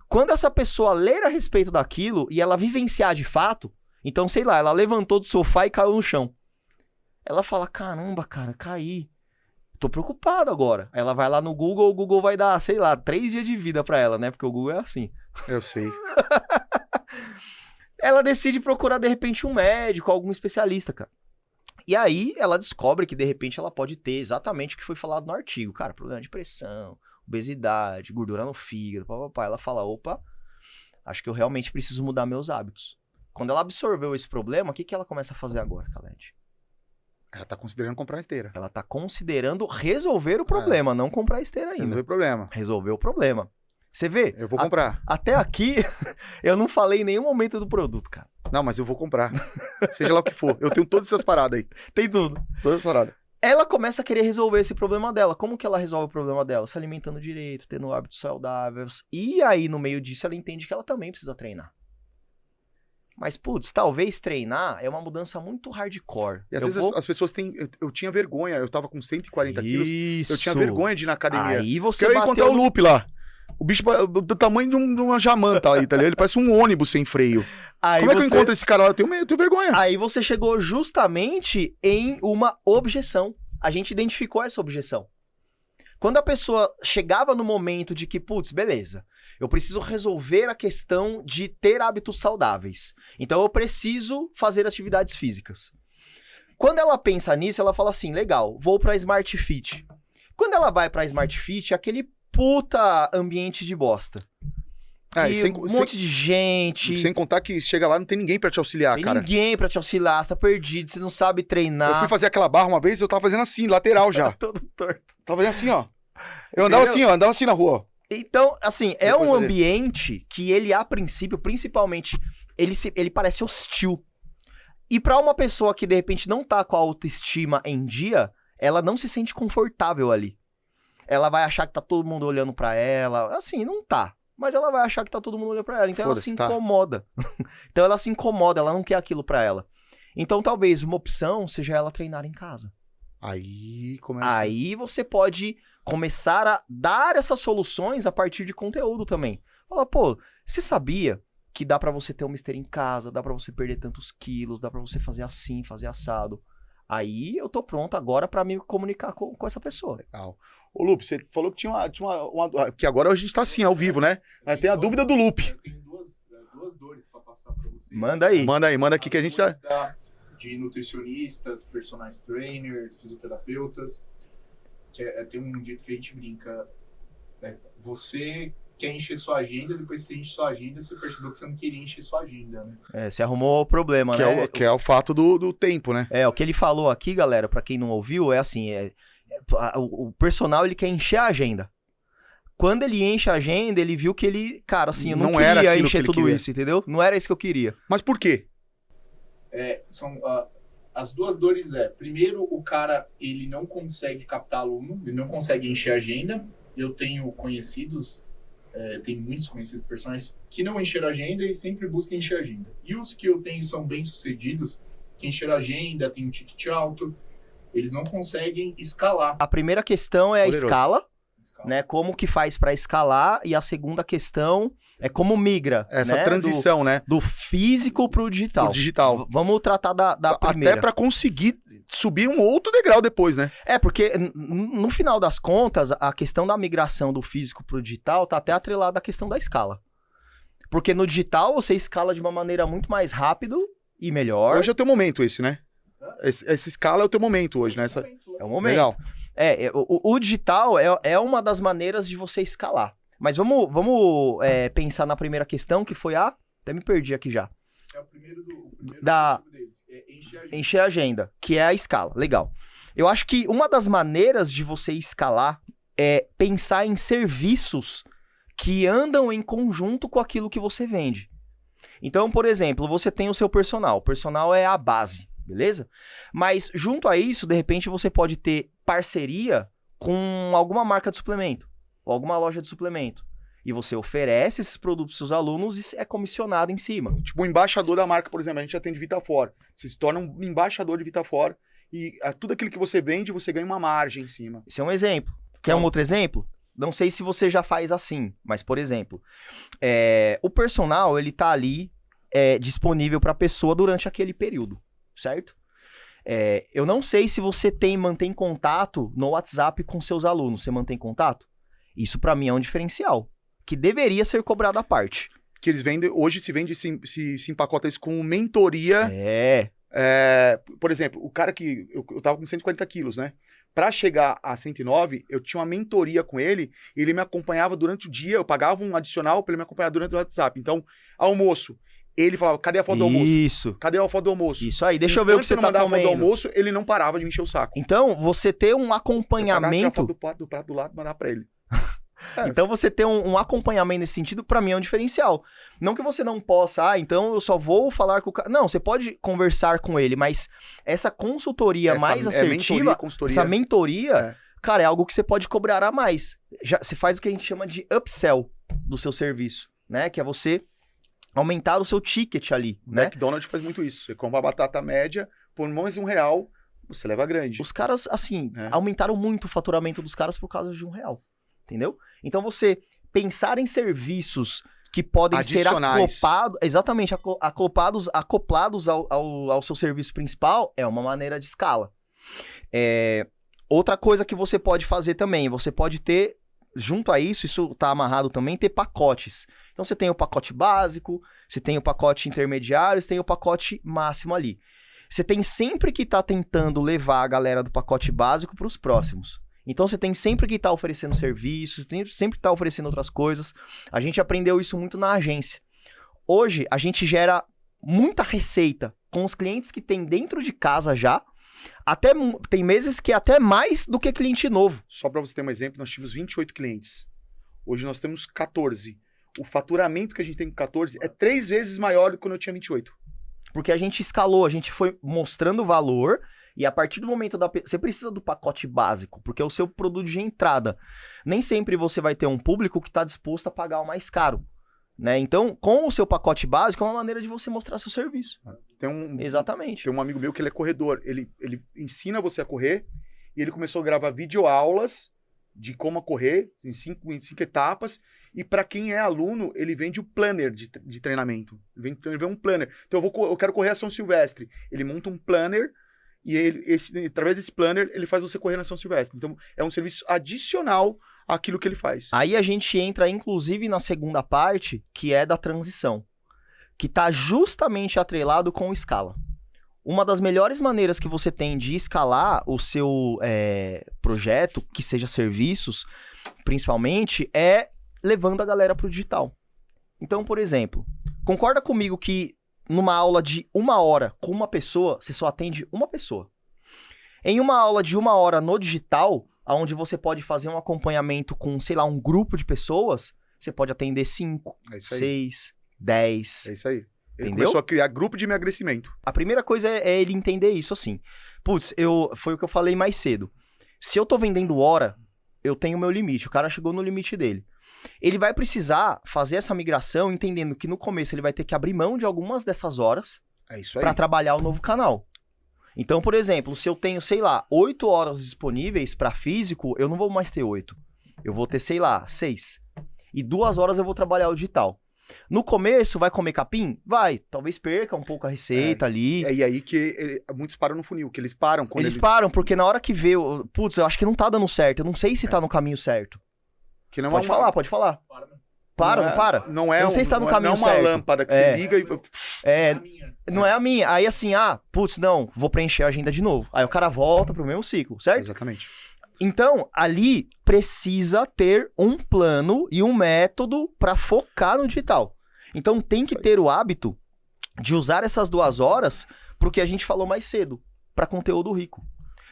Quando essa pessoa ler a respeito daquilo e ela vivenciar de fato, então, sei lá, ela levantou do sofá e caiu no chão. Ela fala, caramba, cara, caí. Tô preocupado agora. Ela vai lá no Google, o Google vai dar, sei lá, 3 dias de vida pra ela, né? Porque o Google é assim. Eu sei. Ela decide procurar, de repente, um médico, algum especialista, cara. E aí, ela descobre que, de repente, ela pode ter exatamente o que foi falado no artigo. Cara, problema de pressão, obesidade, gordura no fígado, papapá. Ela fala, opa, acho que eu realmente preciso mudar meus hábitos. Quando ela absorveu esse problema, o que ela começa a fazer agora, Khaled? Ela tá considerando comprar esteira. Ela tá considerando resolver o problema, não comprar esteira ainda. Resolver o problema. Resolver o problema. Você vê? Eu vou comprar. Até aqui, eu não falei em nenhum momento do produto, cara. Não, mas eu vou comprar. Seja lá o que for. Eu tenho todas essas paradas aí. Tem tudo. Todas as paradas. ela começa a querer resolver esse problema dela. Como que ela resolve o problema dela? Se alimentando direito, tendo hábitos saudáveis. E aí, no meio disso, ela entende que ela também precisa treinar. Mas, putz, talvez treinar é uma mudança muito hardcore. E às vezes as pessoas têm... Eu tinha vergonha, eu tava com 140 quilos, eu tinha vergonha de ir na academia. Aí você eu ia encontrar o Lupe lá. O bicho do tamanho de uma jamanta aí, tá ligado? Ele parece um ônibus sem freio. Aí Como é que eu encontro esse cara lá? Eu tenho vergonha. Aí você chegou justamente em uma objeção. A gente identificou essa objeção. Quando a pessoa chegava no momento de que, putz, beleza, eu preciso resolver a questão de ter hábitos saudáveis. Então eu preciso fazer atividades físicas. Quando ela pensa nisso, ela fala assim, legal, vou pra Smart Fit. Quando ela vai pra Smart Fit, é aquele puta ambiente de bosta. Monte de gente. Sem contar que chega lá, não tem ninguém pra te auxiliar, cara. Ninguém pra te auxiliar, você tá perdido, você não sabe treinar. Eu fui fazer aquela barra uma vez, eu tava fazendo assim, lateral já. Todo torto. Tava fazendo assim, ó. Eu andava assim, ó, andava assim na rua, ó. Então, assim, é um ambiente que ele, a princípio, principalmente, ele parece hostil. E pra uma pessoa que, de repente, não tá com a autoestima em dia, ela não se sente confortável ali. Ela vai achar que tá todo mundo olhando pra ela. Assim, não tá. Mas ela vai achar que tá todo mundo olhando pra ela. Então ela se incomoda. Então ela se incomoda, ela não quer aquilo pra ela. Então talvez uma opção seja ela treinar em casa. Aí começa. Aí você pode começar a dar essas soluções a partir de conteúdo também. Fala, pô, você sabia que dá pra você ter um mister em casa, dá pra você perder tantos quilos, dá pra você fazer assim, fazer assado. Aí eu tô pronto agora pra me comunicar com essa pessoa. Legal. Ô, Lupe, você falou que tinha uma... Que agora a gente tá assim, ao vivo, né? Mas tem a dúvida do Lupe. Eu tenho duas dores pra passar pra vocês. Manda aí. Manda aqui que a gente tá... De nutricionistas, personal trainers, fisioterapeutas. Tem um dito que a gente brinca. Você quer encher sua agenda, depois que você enche sua agenda, você percebeu que você não queria encher sua agenda, né? Você arrumou o problema, né? Que é o fato do tempo, né? O que ele falou aqui, galera, pra quem não ouviu, é assim, o personal, ele quer encher a agenda. Quando ele enche a agenda, ele viu que ele, cara, assim, eu não queria encher tudo isso, entendeu? Não era isso que eu queria. Mas por quê? São as duas dores primeiro, o cara, ele não consegue captar aluno, ele não consegue encher a agenda. Eu tenho conhecidos, tem muitos conhecidos personagens que não encheram a agenda e sempre buscam encher a agenda. E os que eu tenho são bem-sucedidos, que encheram a agenda, tem um ticket alto, eles não conseguem escalar. A primeira questão é a escala, né? Como que faz para escalar, e a segunda questão é como migra. Essa transição, né? Do físico pro digital. Vamos tratar da primeira. Até para conseguir subir um outro degrau depois, né? Porque no final das contas, a questão da migração do físico pro digital tá até atrelada à questão da escala. Porque no digital você escala de uma maneira muito mais rápido e melhor. Hoje é o teu momento esse, né? Essa escala é o teu momento hoje, né? É o momento. Legal. O digital é uma das maneiras de você escalar. Mas vamos pensar na primeira questão, que foi até me perdi aqui já. O primeiro deles. Encher a agenda, que é a escala. Legal. Eu acho que uma das maneiras de você escalar é pensar em serviços que andam em conjunto com aquilo que você vende. Então, por exemplo, você tem o seu personal. O personal é a base, beleza? Mas junto a isso, de repente, você pode ter parceria com alguma marca de suplemento ou alguma loja de suplemento. E você oferece esses produtos para seus alunos e é comissionado em cima. Tipo um embaixador da marca, por exemplo, a gente atende Vitafor. Você se torna um embaixador de Vitafor e tudo aquilo que você vende, você ganha uma margem em cima. Esse é um exemplo. Quer um outro exemplo? Não sei se você já faz assim, mas, por exemplo, o personal, ele tá ali disponível para a pessoa durante aquele período, certo? Eu não sei se você mantém contato no WhatsApp com seus alunos. Você mantém contato? Isso para mim é um diferencial, que deveria ser cobrado à parte. Que eles vendem, hoje se empacota isso com mentoria. Por exemplo, o cara que... Eu tava com 140 quilos, né? Pra chegar a 109, eu tinha uma mentoria com ele, ele me acompanhava durante o dia, eu pagava um adicional pra ele me acompanhar durante o WhatsApp. Então, almoço. Ele falava, cadê a foto do almoço? Isso. Cadê a foto do almoço? Isso aí, deixa eu ver o que você tá comendo. Quando eu mandava a foto do almoço, ele não parava de me encher o saco. Então, você ter um acompanhamento... Eu pagava, tirar a foto do prato do lado e mandar pra ele. Então você ter um acompanhamento nesse sentido, pra mim é um diferencial. Não que você não possa, então eu só vou falar com o cara. Não, você pode conversar com ele, mas essa consultoria mais assertiva, essa mentoria, cara, é algo que você pode cobrar a mais. Você faz o que a gente chama de upsell do seu serviço, né? Que é você aumentar o seu ticket ali, né? McDonald's faz muito isso. Você compra a batata média, por mais R$1, você leva grande. Os caras, assim, aumentaram muito o faturamento dos caras por causa de R$1, entendeu? Então você pensar em serviços que podem ser acoplados, exatamente, acoplados ao seu serviço principal é uma maneira de escala. Outra coisa que você pode fazer também, você pode ter, junto a isso tá amarrado também, ter pacotes. Então você tem o pacote básico, você tem o pacote intermediário, você tem o pacote máximo ali. Você tem sempre que estar tentando levar a galera do pacote básico para os próximos. Então você tem sempre que estar oferecendo serviços, você tem sempre que estar oferecendo outras coisas. A gente aprendeu isso muito na agência. Hoje a gente gera muita receita com os clientes que tem dentro de casa já. Até tem meses que é até mais do que cliente novo. Só para você ter um exemplo, nós tínhamos 28 clientes. Hoje nós temos 14. O faturamento que a gente tem com 14 é 3 vezes maior do que quando eu tinha 28. Porque a gente escalou, a gente foi mostrando valor e a partir do momento você precisa do pacote básico, porque é o seu produto de entrada. Nem sempre você vai ter um público que está disposto a pagar o mais caro, né? Então, com o seu pacote básico é uma maneira de você mostrar seu serviço. Exatamente. Tem um amigo meu que ele é corredor, ele ensina você a correr e ele começou a gravar videoaulas de como correr em cinco etapas, e para quem é aluno, ele vende o planner de treinamento. Ele vende um planner. Então eu quero correr a São Silvestre. Ele monta um planner e através desse planner ele faz você correr na São Silvestre. Então é um serviço adicional àquilo que ele faz. Aí a gente entra inclusive na segunda parte, que é da transição, que está justamente atrelado com o escala. Uma das melhores maneiras que você tem de escalar o seu projeto, que seja serviços, principalmente, é levando a galera para o digital. Então, por exemplo, concorda comigo que numa aula de 1 hora com uma pessoa, você só atende uma pessoa. Em uma aula de 1 hora no digital, onde você pode fazer um acompanhamento com, sei lá, um grupo de pessoas, você pode atender 5, 6, 10. É isso aí. Ele Entendeu? começou a criar grupo de emagrecimento. A primeira coisa é ele entender isso assim. Putz, foi o que eu falei mais cedo. Se eu tô vendendo hora, eu tenho o meu limite. O cara chegou no limite dele. Ele vai precisar fazer essa migração entendendo que no começo ele vai ter que abrir mão de algumas dessas horas para trabalhar o novo canal. Então, por exemplo, se eu tenho, sei lá, 8 horas disponíveis para físico, eu não vou mais ter 8. Eu vou ter, sei lá, 6. E 2 horas eu vou trabalhar o digital. No começo, vai comer capim? Vai. Talvez perca um pouco a receita ali. E aí que muitos param no funil, que eles param. Eles param, porque na hora que vê, putz, eu acho que não tá dando certo, eu não sei se tá no caminho certo. Que não pode falar, pode falar. Para, não para. Não sei se tá no caminho certo. Não é uma lâmpada que você liga e... Não é a minha. Aí assim, putz, não, vou preencher a agenda de novo. Aí o cara volta pro mesmo ciclo, certo? Exatamente. Então, ali precisa ter um plano e um método para focar no digital. Então, tem que ter o hábito de usar essas 2 horas pro que a gente falou mais cedo, para conteúdo rico.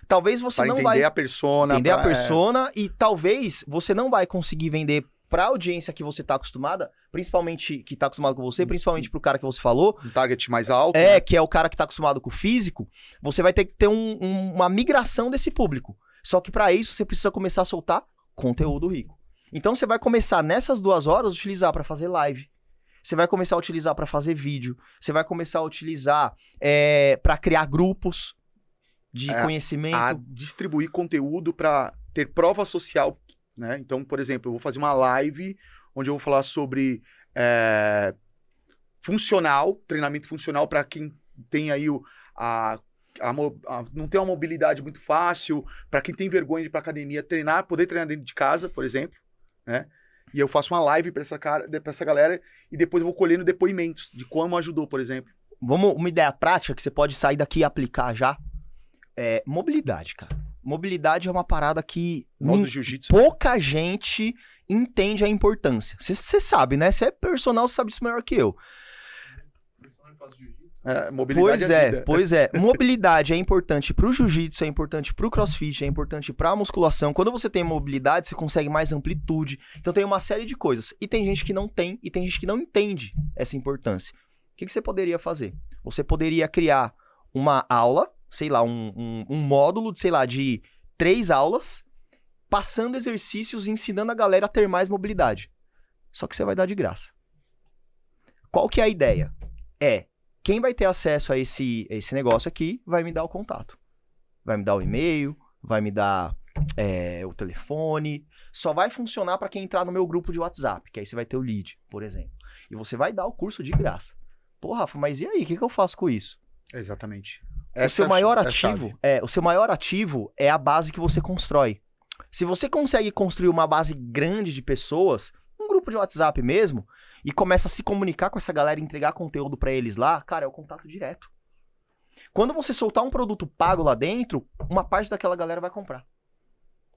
Talvez você não vai entender a persona. Entender a persona e talvez você não vai conseguir vender pra audiência que você tá acostumada, principalmente que tá acostumado com você, principalmente pro cara que você falou. Um target mais alto. Que é o cara que tá acostumado com o físico. Você vai ter que ter uma migração desse público. Só que para isso você precisa começar a soltar conteúdo rico. Então você vai começar nessas 2 horas a utilizar para fazer live. Você vai começar a utilizar para fazer vídeo. Você vai começar a utilizar para criar grupos de conhecimento. A distribuir conteúdo para ter prova social, né? Então, por exemplo, eu vou fazer uma live onde eu vou falar sobre treinamento funcional para quem tem aí não tem uma mobilidade muito fácil, para quem tem vergonha de ir para academia, poder treinar dentro de casa, por exemplo, né? E eu faço uma live para essa galera e depois eu vou colhendo depoimentos de como ajudou, por exemplo. Uma ideia prática que você pode sair daqui e aplicar já é mobilidade, cara. Mobilidade é uma parada que do jiu-jitsu, pouca gente entende a importância. Você sabe, né? Você é personal, você sabe isso melhor que eu. O personal faz jiu-jitsu? Mobilidade é vida. Pois é. Mobilidade é importante pro jiu-jitsu, é importante pro crossfit, é importante pra musculação. Quando você tem mobilidade, você consegue mais amplitude. Então tem uma série de coisas. E tem gente que não tem, e tem gente que não entende essa importância. O que você poderia fazer? Você poderia criar uma aula, sei lá, um módulo, sei lá, de 3 aulas, passando exercícios e ensinando a galera a ter mais mobilidade. Só que você vai dar de graça. Qual que é a ideia? Quem vai ter acesso a esse negócio aqui vai me dar o contato. Vai me dar o e-mail, vai me dar o telefone. Só vai funcionar para quem entrar no meu grupo de WhatsApp, que aí você vai ter o lead, por exemplo. E você vai dar o curso de graça. Pô, Rafa, mas e aí? O que eu faço com isso? Exatamente. O seu maior ativo é a base que você constrói. Se você consegue construir uma base grande de pessoas, um grupo de WhatsApp mesmo, e começa a se comunicar com essa galera e entregar conteúdo pra eles lá, cara, é o contato direto. Quando você soltar um produto pago lá dentro, uma parte daquela galera vai comprar.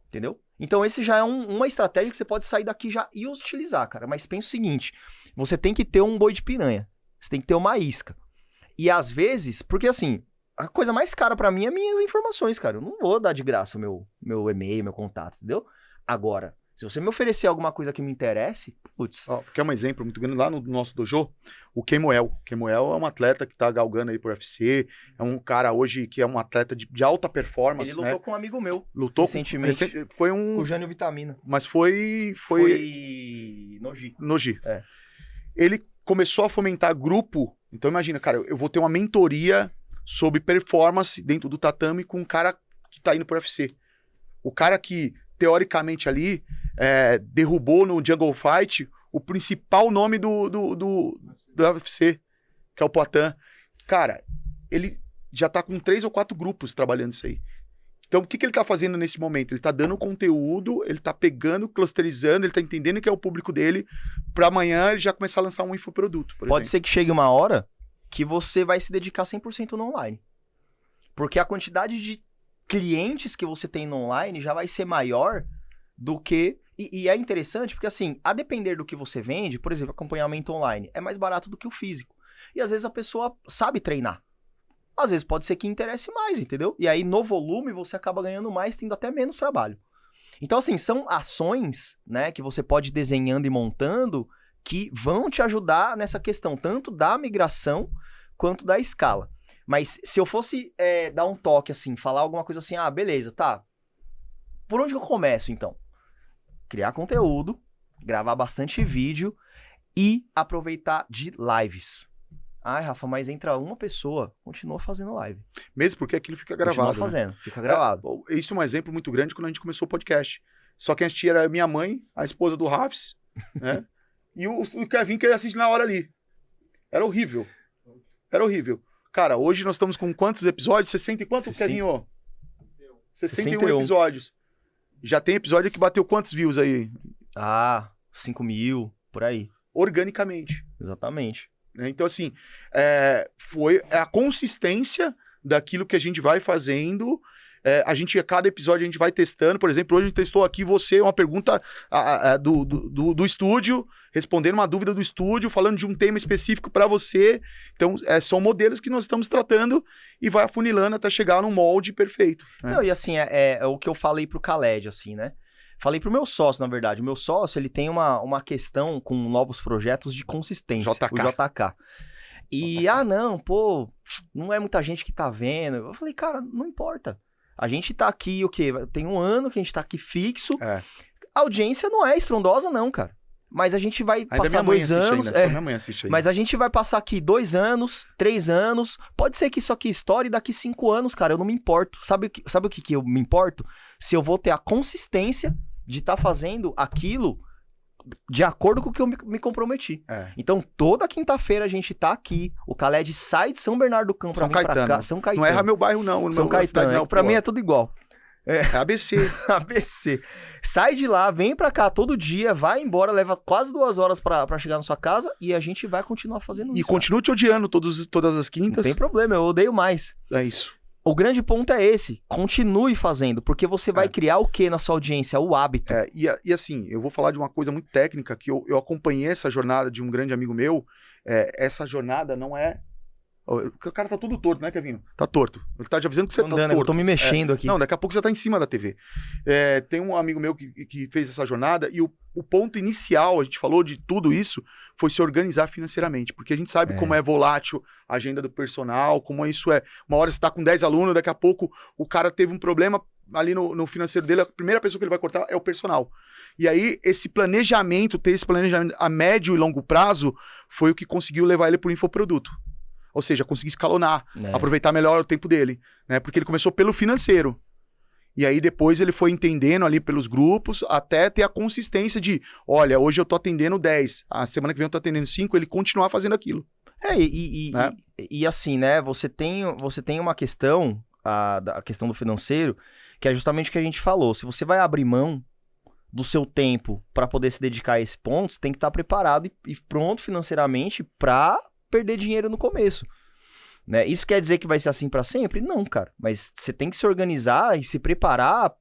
Entendeu? Então esse já é uma estratégia que você pode sair daqui já e utilizar, cara. Mas pensa o seguinte, você tem que ter um boi de piranha. Você tem que ter uma isca. E às vezes, porque assim, a coisa mais cara pra mim é minhas informações, cara. Eu não vou dar de graça o meu e-mail, meu contato, entendeu? Agora, se você me oferecer alguma coisa que me interesse, putz. Quer um exemplo muito grande? Lá no nosso dojo, o Kemuel. O Kemuel é um atleta que tá galgando aí pro UFC. É um cara hoje que é um atleta de alta performance. Ele lutou com um amigo meu. Lutou recentemente. Foi com o Jânio Vitamina. Mas foi no Gi. É. Ele começou a fomentar grupo. Então imagina, cara, eu vou ter uma mentoria sobre performance dentro do tatame com um cara que tá indo pro UFC. O cara que, teoricamente ali, derrubou no Jungle Fight o principal nome do UFC, que é o Poatan. Cara, ele já tá com 3 ou 4 grupos trabalhando isso aí. Então, o que ele tá fazendo nesse momento? Ele tá dando conteúdo, ele tá pegando, clusterizando, ele tá entendendo que é o público dele, pra amanhã ele já começar a lançar um infoproduto, por Pode exemplo. ser que chegue uma hora que você vai se dedicar 100% no online. Porque a quantidade de clientes que você tem no online já vai ser maior do que... E é interessante porque, assim, a depender do que você vende, por exemplo, acompanhamento online, é mais barato do que o físico. E às vezes a pessoa sabe treinar. Às vezes pode ser que interesse mais, entendeu? E aí, no volume, você acaba ganhando mais, tendo até menos trabalho. Então, assim, são ações, né, que você pode ir desenhando e montando que vão te ajudar nessa questão, tanto da migração quanto da escala. Mas se eu fosse dar um toque, assim, falar alguma coisa assim, beleza, tá. Por onde eu começo, então? Criar conteúdo, gravar bastante vídeo e aproveitar de lives. Ai, Rafa, mas entra uma pessoa, continua fazendo live. Mesmo porque aquilo fica gravado. Continua fazendo, fica gravado. Isso é um exemplo muito grande quando a gente começou o podcast. Só quem assistia era minha mãe, a esposa do Rafs, né? E o Kevin que ele assiste na hora ali. Era horrível. Era horrível. Cara, hoje nós estamos com quantos episódios? 60 e quanto, Kevin? 61 episódios. Já tem episódio que bateu quantos views aí? 5.000, por aí. Organicamente. Exatamente. Então, assim, foi a consistência daquilo que a gente vai fazendo. A cada episódio a gente vai testando. Por exemplo, hoje a gente testou aqui uma pergunta do estúdio, respondendo uma dúvida do estúdio, falando de um tema específico para você. Então, são modelos que nós estamos tratando e vai afunilando até chegar num molde perfeito. Né? Não, e assim, é o que eu falei pro Khaled, assim, né? Falei pro meu sócio, na verdade. O meu sócio, ele tem uma questão com novos projetos de consistência. JK. O JK. E, não, não é muita gente que tá vendo. Eu falei, cara, não importa. A gente tá aqui, o quê? Tem 1 ano que a gente tá aqui fixo. A audiência não é estrondosa, não, cara. Mas a gente vai passar 2 anos. Minha mãe assiste aí. Mas a gente vai passar aqui 2 anos, 3 anos. Pode ser que isso aqui estoure daqui 5 anos, cara. Eu não me importo. Sabe o que eu me importo? Se eu vou ter a consistência de estar fazendo aquilo de acordo com o que eu me comprometi. Então, toda quinta-feira a gente tá aqui. O Khaled sai de São Bernardo do Campo pra vir pra cá. São Caetano. Não erra meu bairro, não. São Caetano. Não, pra mim é tudo igual. ABC. ABC. Sai de lá, vem pra cá todo dia, vai embora, leva quase 2 horas pra chegar na sua casa e a gente vai continuar fazendo isso. E continua te odiando todas as quintas. Não tem problema, eu odeio mais. É isso. O grande ponto é esse, continue fazendo, porque você vai criar o que na sua audiência? O hábito. E assim, eu vou falar de uma coisa muito técnica, que eu acompanhei essa jornada de um grande amigo meu. Essa jornada não é O cara tá todo torto, né, Kevinho? Tá torto. Ele tá te avisando que você tá Andando, torto. eu tô me mexendo aqui. Não, daqui a pouco você tá em cima da TV. Tem um amigo meu que fez essa jornada e o ponto inicial, a gente falou de tudo isso, foi se organizar financeiramente. Porque a gente sabe como é volátil a agenda do personal, como isso é. Uma hora você tá com 10 alunos, daqui a pouco o cara teve um problema ali no financeiro dele, a primeira pessoa que ele vai cortar é o personal. E aí, ter esse planejamento a médio e longo prazo, foi o que conseguiu levar ele pro infoproduto. Ou seja, conseguir escalonar, aproveitar melhor o tempo dele, né? Porque ele começou pelo financeiro. E aí depois ele foi entendendo ali pelos grupos, até ter a consistência de, olha, hoje eu tô atendendo 10, a semana que vem eu tô atendendo 5, ele continuar fazendo aquilo. Né? E assim, né, você tem uma questão, a questão do financeiro, que é justamente o que a gente falou. Se você vai abrir mão do seu tempo para poder se dedicar a esse ponto, você tem que estar preparado e pronto financeiramente para perder dinheiro no começo. Né? Isso quer dizer que vai ser assim para sempre? Não, cara. Mas você tem que se organizar e se preparar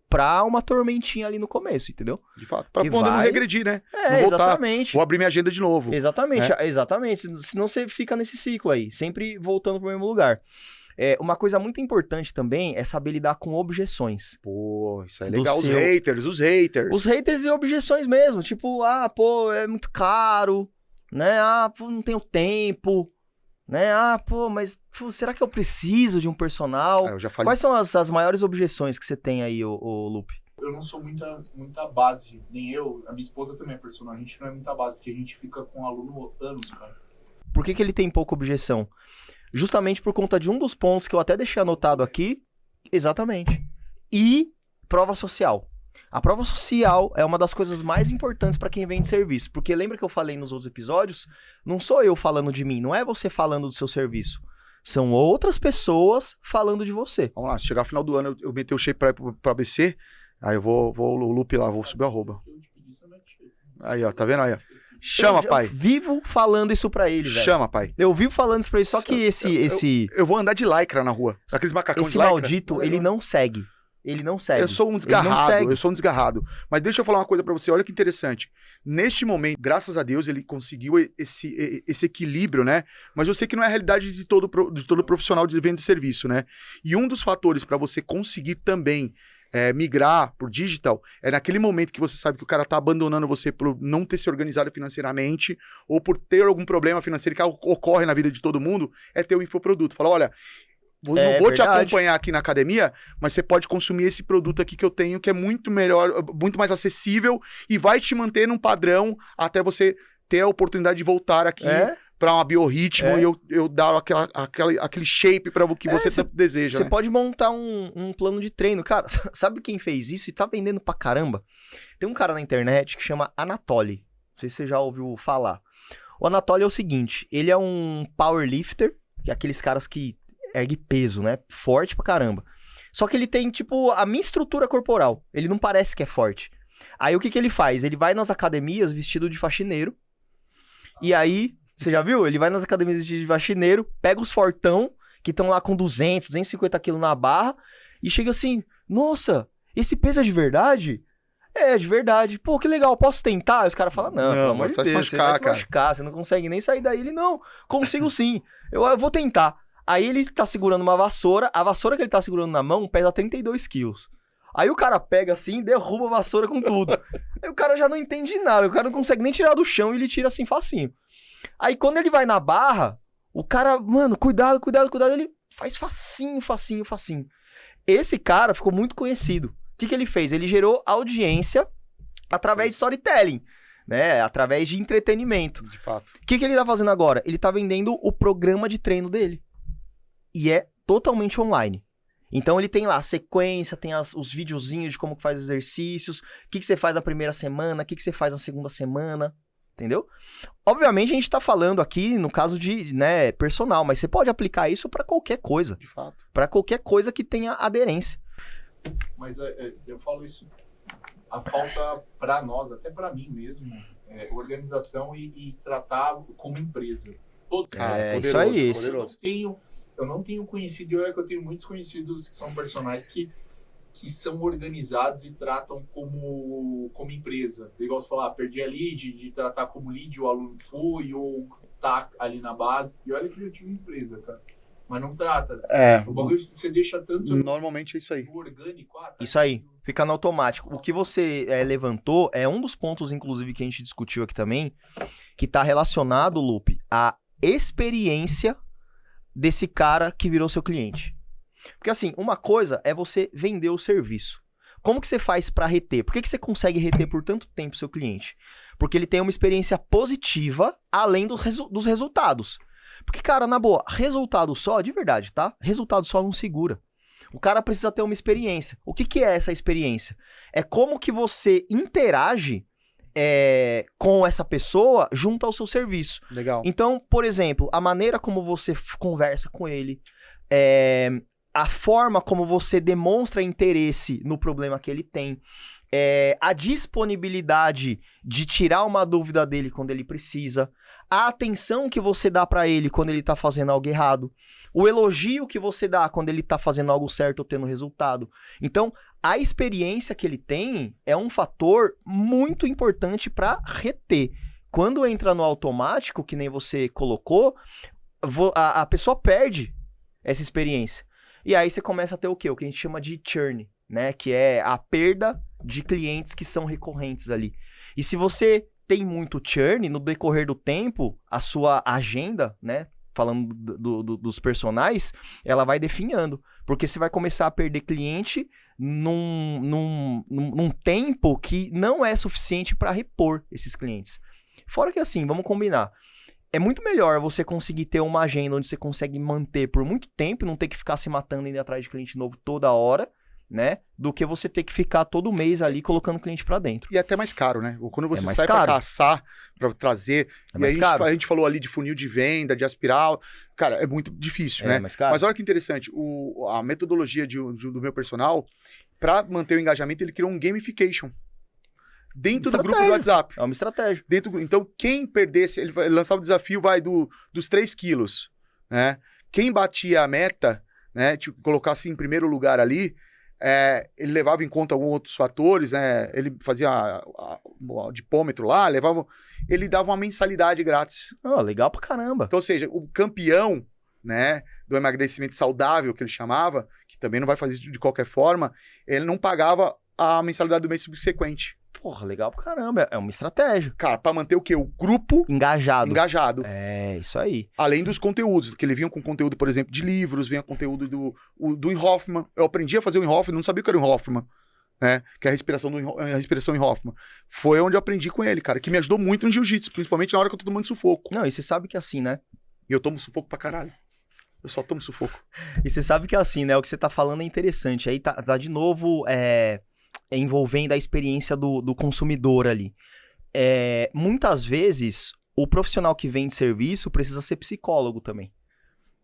pra uma tormentinha ali no começo, entendeu? De fato. Pra poder não regredir, né? Não voltar, exatamente. Vou abrir minha agenda de novo. Exatamente, exatamente. Senão você fica nesse ciclo aí, sempre voltando pro mesmo lugar. Uma coisa muito importante também é saber lidar com objeções. Pô, isso é legal. Os haters. Os haters e objeções mesmo. Tipo, é muito caro, né? Não tenho tempo, né? Mas será que eu preciso de um personal? Eu já falei. Quais são as maiores objeções que você tem aí, ô Lupe? Eu não sou muita base, nem eu, a minha esposa também é personal, a gente não é muita base, porque a gente fica com o aluno anos, cara. Por que ele tem pouca objeção? Justamente por conta de um dos pontos que eu até deixei anotado aqui, exatamente. E prova social. A prova social é uma das coisas mais importantes para quem vende serviço. Porque lembra que eu falei nos outros episódios? Não sou eu falando de mim, não é você falando do seu serviço. São outras pessoas falando de você. Vamos lá, se chegar no final do ano, eu meter o shape pro ABC, aí eu vou o Lupe lá, vou subir o arroba. Aí, ó, tá vendo aí, ó? Chama, pai. Eu vivo falando isso pra ele, velho. Chama, pai. Eu vivo falando isso pra ele, só que Eu vou andar de lycra na rua. Aqueles macacões de lycra. Esse maldito, ele não segue. Ele não segue. Eu sou um desgarrado. Mas deixa eu falar uma coisa pra você, olha que interessante. Neste momento, graças a Deus, ele conseguiu esse equilíbrio, né? Mas eu sei que não é a realidade de todo profissional de venda de serviço, né? E um dos fatores pra você conseguir também migrar pro digital é naquele momento que você sabe que o cara tá abandonando você por não ter se organizado financeiramente ou por ter algum problema financeiro que ocorre na vida de todo mundo, é ter o infoproduto. Fala, olha, não vou te acompanhar aqui na academia, mas você pode consumir esse produto aqui que eu tenho, que é muito melhor, muito mais acessível e vai te manter num padrão até você ter a oportunidade de voltar aqui para uma biorritmo e eu dar aquele shape para o que você tanto deseja. Você pode montar um plano de treino. Cara, sabe quem fez isso e tá vendendo pra caramba? Tem um cara na internet que chama Anatoly. Não sei se você já ouviu falar. O Anatoly é o seguinte, ele é um powerlifter, que é aqueles caras que ergue peso, né? Forte pra caramba. Só que ele tem, tipo, a minha estrutura corporal. Ele não parece que é forte. Aí o que ele faz? Ele vai nas academias vestido de faxineiro. E aí, você já viu? Ele vai nas academias vestido de faxineiro, pega os fortão, que estão lá com 200, 250 quilos na barra, e chega assim, nossa, esse peso é de verdade? É, de verdade. Pô, que legal, posso tentar? Aí os caras falam, não, pelo amor de Deus, você vai se machucar, você não consegue nem sair daí. Ele, não, consigo sim, eu vou tentar. Aí ele tá segurando uma vassoura, a vassoura que ele tá segurando na mão pesa 32 quilos. Aí o cara pega assim e derruba a vassoura com tudo. Aí o cara já não entende nada, o cara não consegue nem tirar do chão e ele tira assim facinho. Aí quando ele vai na barra, o cara, mano, cuidado, ele faz facinho. Esse cara ficou muito conhecido. O que ele fez? Ele gerou audiência através de storytelling, né? Através de entretenimento. De fato. O que ele tá fazendo agora? Ele tá vendendo o programa de treino dele. E é totalmente online. Então ele tem lá a sequência, tem os videozinhos de como que faz exercícios, o que você faz na primeira semana, o que você faz na segunda semana, entendeu? Obviamente a gente tá falando aqui no caso de, né, personal, mas você pode aplicar isso para qualquer coisa. De fato. Para qualquer coisa que tenha aderência. Mas eu falo isso, a falta para nós, até para mim mesmo, organização e tratar como empresa. Poderoso, isso aí. Poderoso. Eu não tenho conhecido, eu tenho muitos conhecidos que são personagens que são organizados e tratam como empresa. Igual você falar, perdi a lead, de tratar como lead, o aluno foi, ou tá ali na base. E olha que eu tive empresa, cara. Mas não trata. É. O bagulho você deixa tanto Normalmente é isso aí. orgânico. Isso aí, fica no automático. O que você levantou é um dos pontos, inclusive, que a gente discutiu aqui também, que tá relacionado, Lupe, à experiência desse cara que virou seu cliente. Porque assim, uma coisa é você vender o serviço. Como que você faz pra reter? Por que você consegue reter por tanto tempo seu cliente? Porque ele tem uma experiência positiva além dos resultados. Porque, cara, na boa, resultado só, de verdade, tá? Resultado só não segura. O cara precisa ter uma experiência. O que é essa experiência? É como que você interage com essa pessoa junto ao seu serviço. Legal. Então, por exemplo, a maneira como você conversa com ele, a forma como você demonstra interesse no problema que ele tem, a disponibilidade de tirar uma dúvida dele quando ele precisa, a atenção que você dá pra ele quando ele tá fazendo algo errado, o elogio que você dá quando ele tá fazendo algo certo ou tendo resultado. Então, a experiência que ele tem é um fator muito importante pra reter. Quando entra no automático, que nem você colocou, a pessoa perde essa experiência. E aí você começa a ter o quê? O que a gente chama de churn, né? Que é a perda de clientes que são recorrentes ali. E se você tem muito churn, no decorrer do tempo, a sua agenda, né? Falando dos personagens, ela vai definhando. Porque você vai começar a perder cliente num tempo que não é suficiente para repor esses clientes. Fora que assim, vamos combinar. É muito melhor você conseguir ter uma agenda onde você consegue manter por muito tempo e não ter que ficar se matando indo atrás de cliente novo toda hora, né? Do que você ter que ficar todo mês ali colocando cliente pra dentro. E até mais caro, né? Quando você mais sai caro. pra caçar, pra trazer, É e mais aí caro. a gente falou ali de funil de venda, de aspiral, cara, é muito difícil, né? Mais caro. Mas olha que interessante, a metodologia do meu personal, pra manter o engajamento, ele criou um gamification dentro do grupo do WhatsApp. É uma estratégia. Então, quem perdesse, ele lançava o desafio, dos 3 quilos, né? Quem batia a meta, né, tipo, colocasse em primeiro lugar ali, ele levava em conta alguns outros fatores, né? Ele fazia o dipômetro lá, ele dava uma mensalidade grátis. Oh, legal pra caramba. Então, ou seja, o campeão, né, do emagrecimento saudável, que ele chamava, que também não vai fazer isso de qualquer forma, ele não pagava a mensalidade do mês subsequente. Porra, legal pra caramba. É uma estratégia. Cara, pra manter o quê? O grupo Engajado. engajado. É, isso aí. Além dos conteúdos, que ele vinha com conteúdo, por exemplo, de livros, vinha conteúdo do Wim Hoffman. Eu aprendi a fazer o Wim Hoffman, não sabia o que era o Wim Hoffman, né? Que é a respiração em Hoffman. Foi onde eu aprendi com ele, cara, que me ajudou muito no jiu-jitsu, principalmente na hora que eu tô tomando sufoco. Não, e você sabe que assim, né? E eu tomo sufoco pra caralho. Eu só tomo sufoco. E você sabe que assim, né? O que você tá falando é interessante. Aí tá de novo envolvendo a experiência do consumidor ali. Muitas vezes, o profissional que vende serviço precisa ser psicólogo também,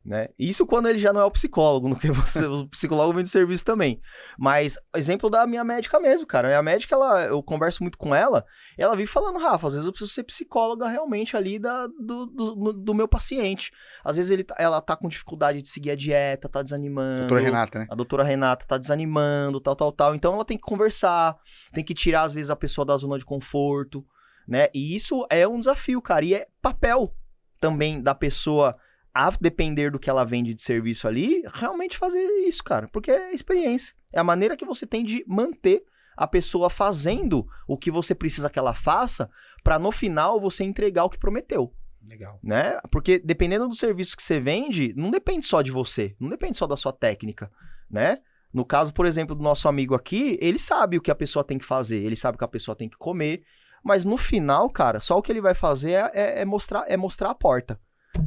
né? Isso quando ele já não é o psicólogo, no que o psicólogo vende serviço também. Mas, exemplo da minha médica mesmo, cara. A minha médica, eu converso muito com ela, e ela vive falando, Rafa, às vezes eu preciso ser psicóloga realmente ali do meu paciente. Às vezes ela tá com dificuldade de seguir a dieta, tá desanimando. Doutora Renata, né? A doutora Renata tá desanimando, tal. Então ela tem que conversar, tem que tirar, às vezes, a pessoa da zona de conforto, né? E isso é um desafio, cara. E é papel também da pessoa, a depender do que ela vende de serviço ali, realmente fazer isso, cara. Porque é experiência. É a maneira que você tem de manter a pessoa fazendo o que você precisa que ela faça, pra no final você entregar o que prometeu. Legal. Né? Porque dependendo do serviço que você vende, não depende só de você, não depende só da sua técnica, né? No caso, por exemplo, do nosso amigo aqui, ele sabe o que a pessoa tem que fazer, ele sabe o que a pessoa tem que comer, mas no final, cara, só o que ele vai fazer é mostrar a porta.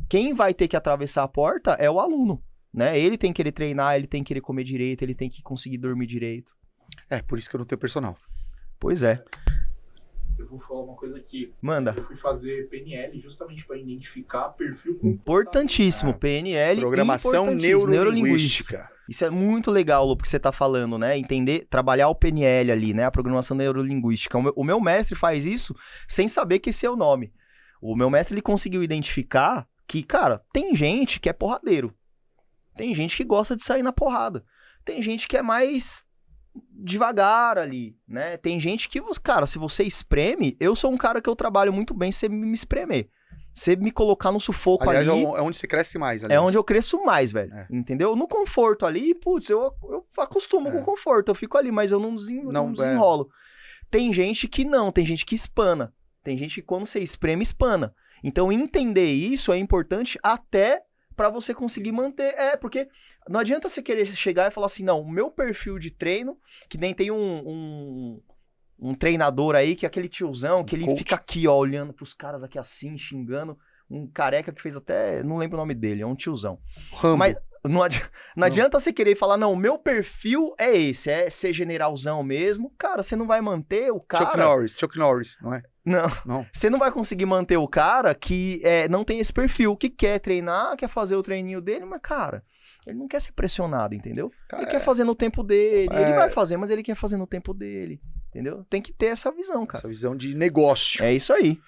Quem vai ter que atravessar a porta é o aluno, né? Ele tem que querer treinar, ele tem que querer comer direito, ele tem que conseguir dormir direito. Por isso que eu não tenho personal. Pois é. Eu vou falar uma coisa aqui. Manda. Eu fui fazer PNL justamente para identificar perfil Importantíssimo, PNL. Programação neurolinguística. Isso é muito legal, Lu, porque você tá falando, né? Entender, trabalhar o PNL ali, né? A programação neurolinguística. O meu mestre faz isso sem saber que esse é o nome. O meu mestre, ele conseguiu identificar que, cara, tem gente que é porradeiro. Tem gente que gosta de sair na porrada. Tem gente que é mais devagar ali, né? Tem gente que, cara, se você espreme, eu sou um cara que eu trabalho muito bem sem me espremer, você me colocar no sufoco Aliás, ali... é onde você cresce mais. É aliás. onde eu cresço mais, velho. É. Entendeu? No conforto ali, putz, eu acostumo com o conforto. Eu fico ali, mas eu não desenrolo. Tem gente que não, tem gente que espana. Tem gente que quando você espreme, espana. Então, entender isso é importante até pra você conseguir manter. Porque não adianta você querer chegar e falar assim, não, o meu perfil de treino, que nem tem um treinador aí, que é aquele tiozão, que ele coach. fica aqui, ó, olhando pros caras aqui assim, xingando. Um careca que fez até... Não lembro o nome dele, é um tiozão. Rambo. Mas não adianta você querer falar, não, o meu perfil é esse, é ser generalzão mesmo. Cara, você não vai manter o cara... Chuck Norris, não é? Não. Você não vai conseguir manter o cara que não tem esse perfil, que quer treinar, quer fazer o treininho dele, mas, cara, ele não quer ser pressionado, entendeu? Cara, ele quer fazer no tempo dele, ele vai fazer, mas ele quer fazer no tempo dele, entendeu? Tem que ter essa visão, cara. Essa visão de negócio. É isso aí.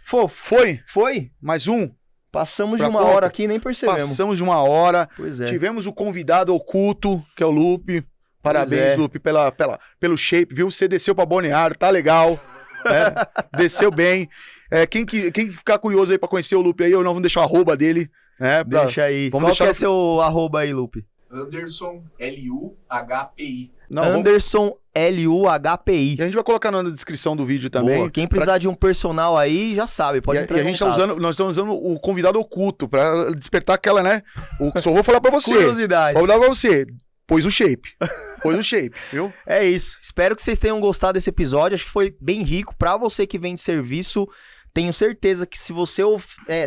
Foi? Mais um? Passamos Pra de uma conta? hora aqui e nem percebemos. Passamos de uma hora. Pois é. Tivemos o convidado oculto, que é o Lupe. Parabéns, Lupe, pelo shape, viu? Você desceu pra Balneário, tá legal. Desceu bem. Quem ficar curioso aí pra conhecer o Lupe aí, nós vamos deixar o arroba dele. Deixa aí. Qual que é seu arroba aí, Lupe? Anderson LUHPI. Anderson LUHPI. E a gente vai colocar na descrição do vídeo também. Boa. Quem precisar de um personal aí, já sabe, pode entrar. E a gente nós estamos usando o convidado oculto pra despertar aquela, né? Só vou falar pra você. Curiosidade. Vou dar pra você. Pôs o shape, viu? É isso. Espero que vocês tenham gostado desse episódio. Acho que foi bem rico pra você que vende serviço. Tenho certeza que se você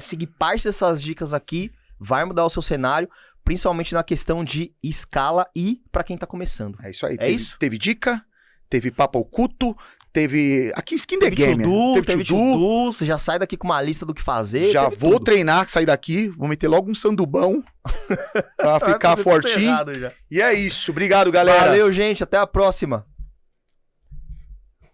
seguir parte dessas dicas aqui, vai mudar o seu cenário. Principalmente na questão de escala e pra quem tá começando. É isso aí. Isso? Teve dica, teve papo oculto, teve... Aqui Skin The Game. Teve to-do. Você já sai daqui com uma lista do que fazer. Já vou treinar, sair daqui. Vou meter logo um sandubão pra ficar fortinho. E é isso. Obrigado, galera. Valeu, gente. Até a próxima.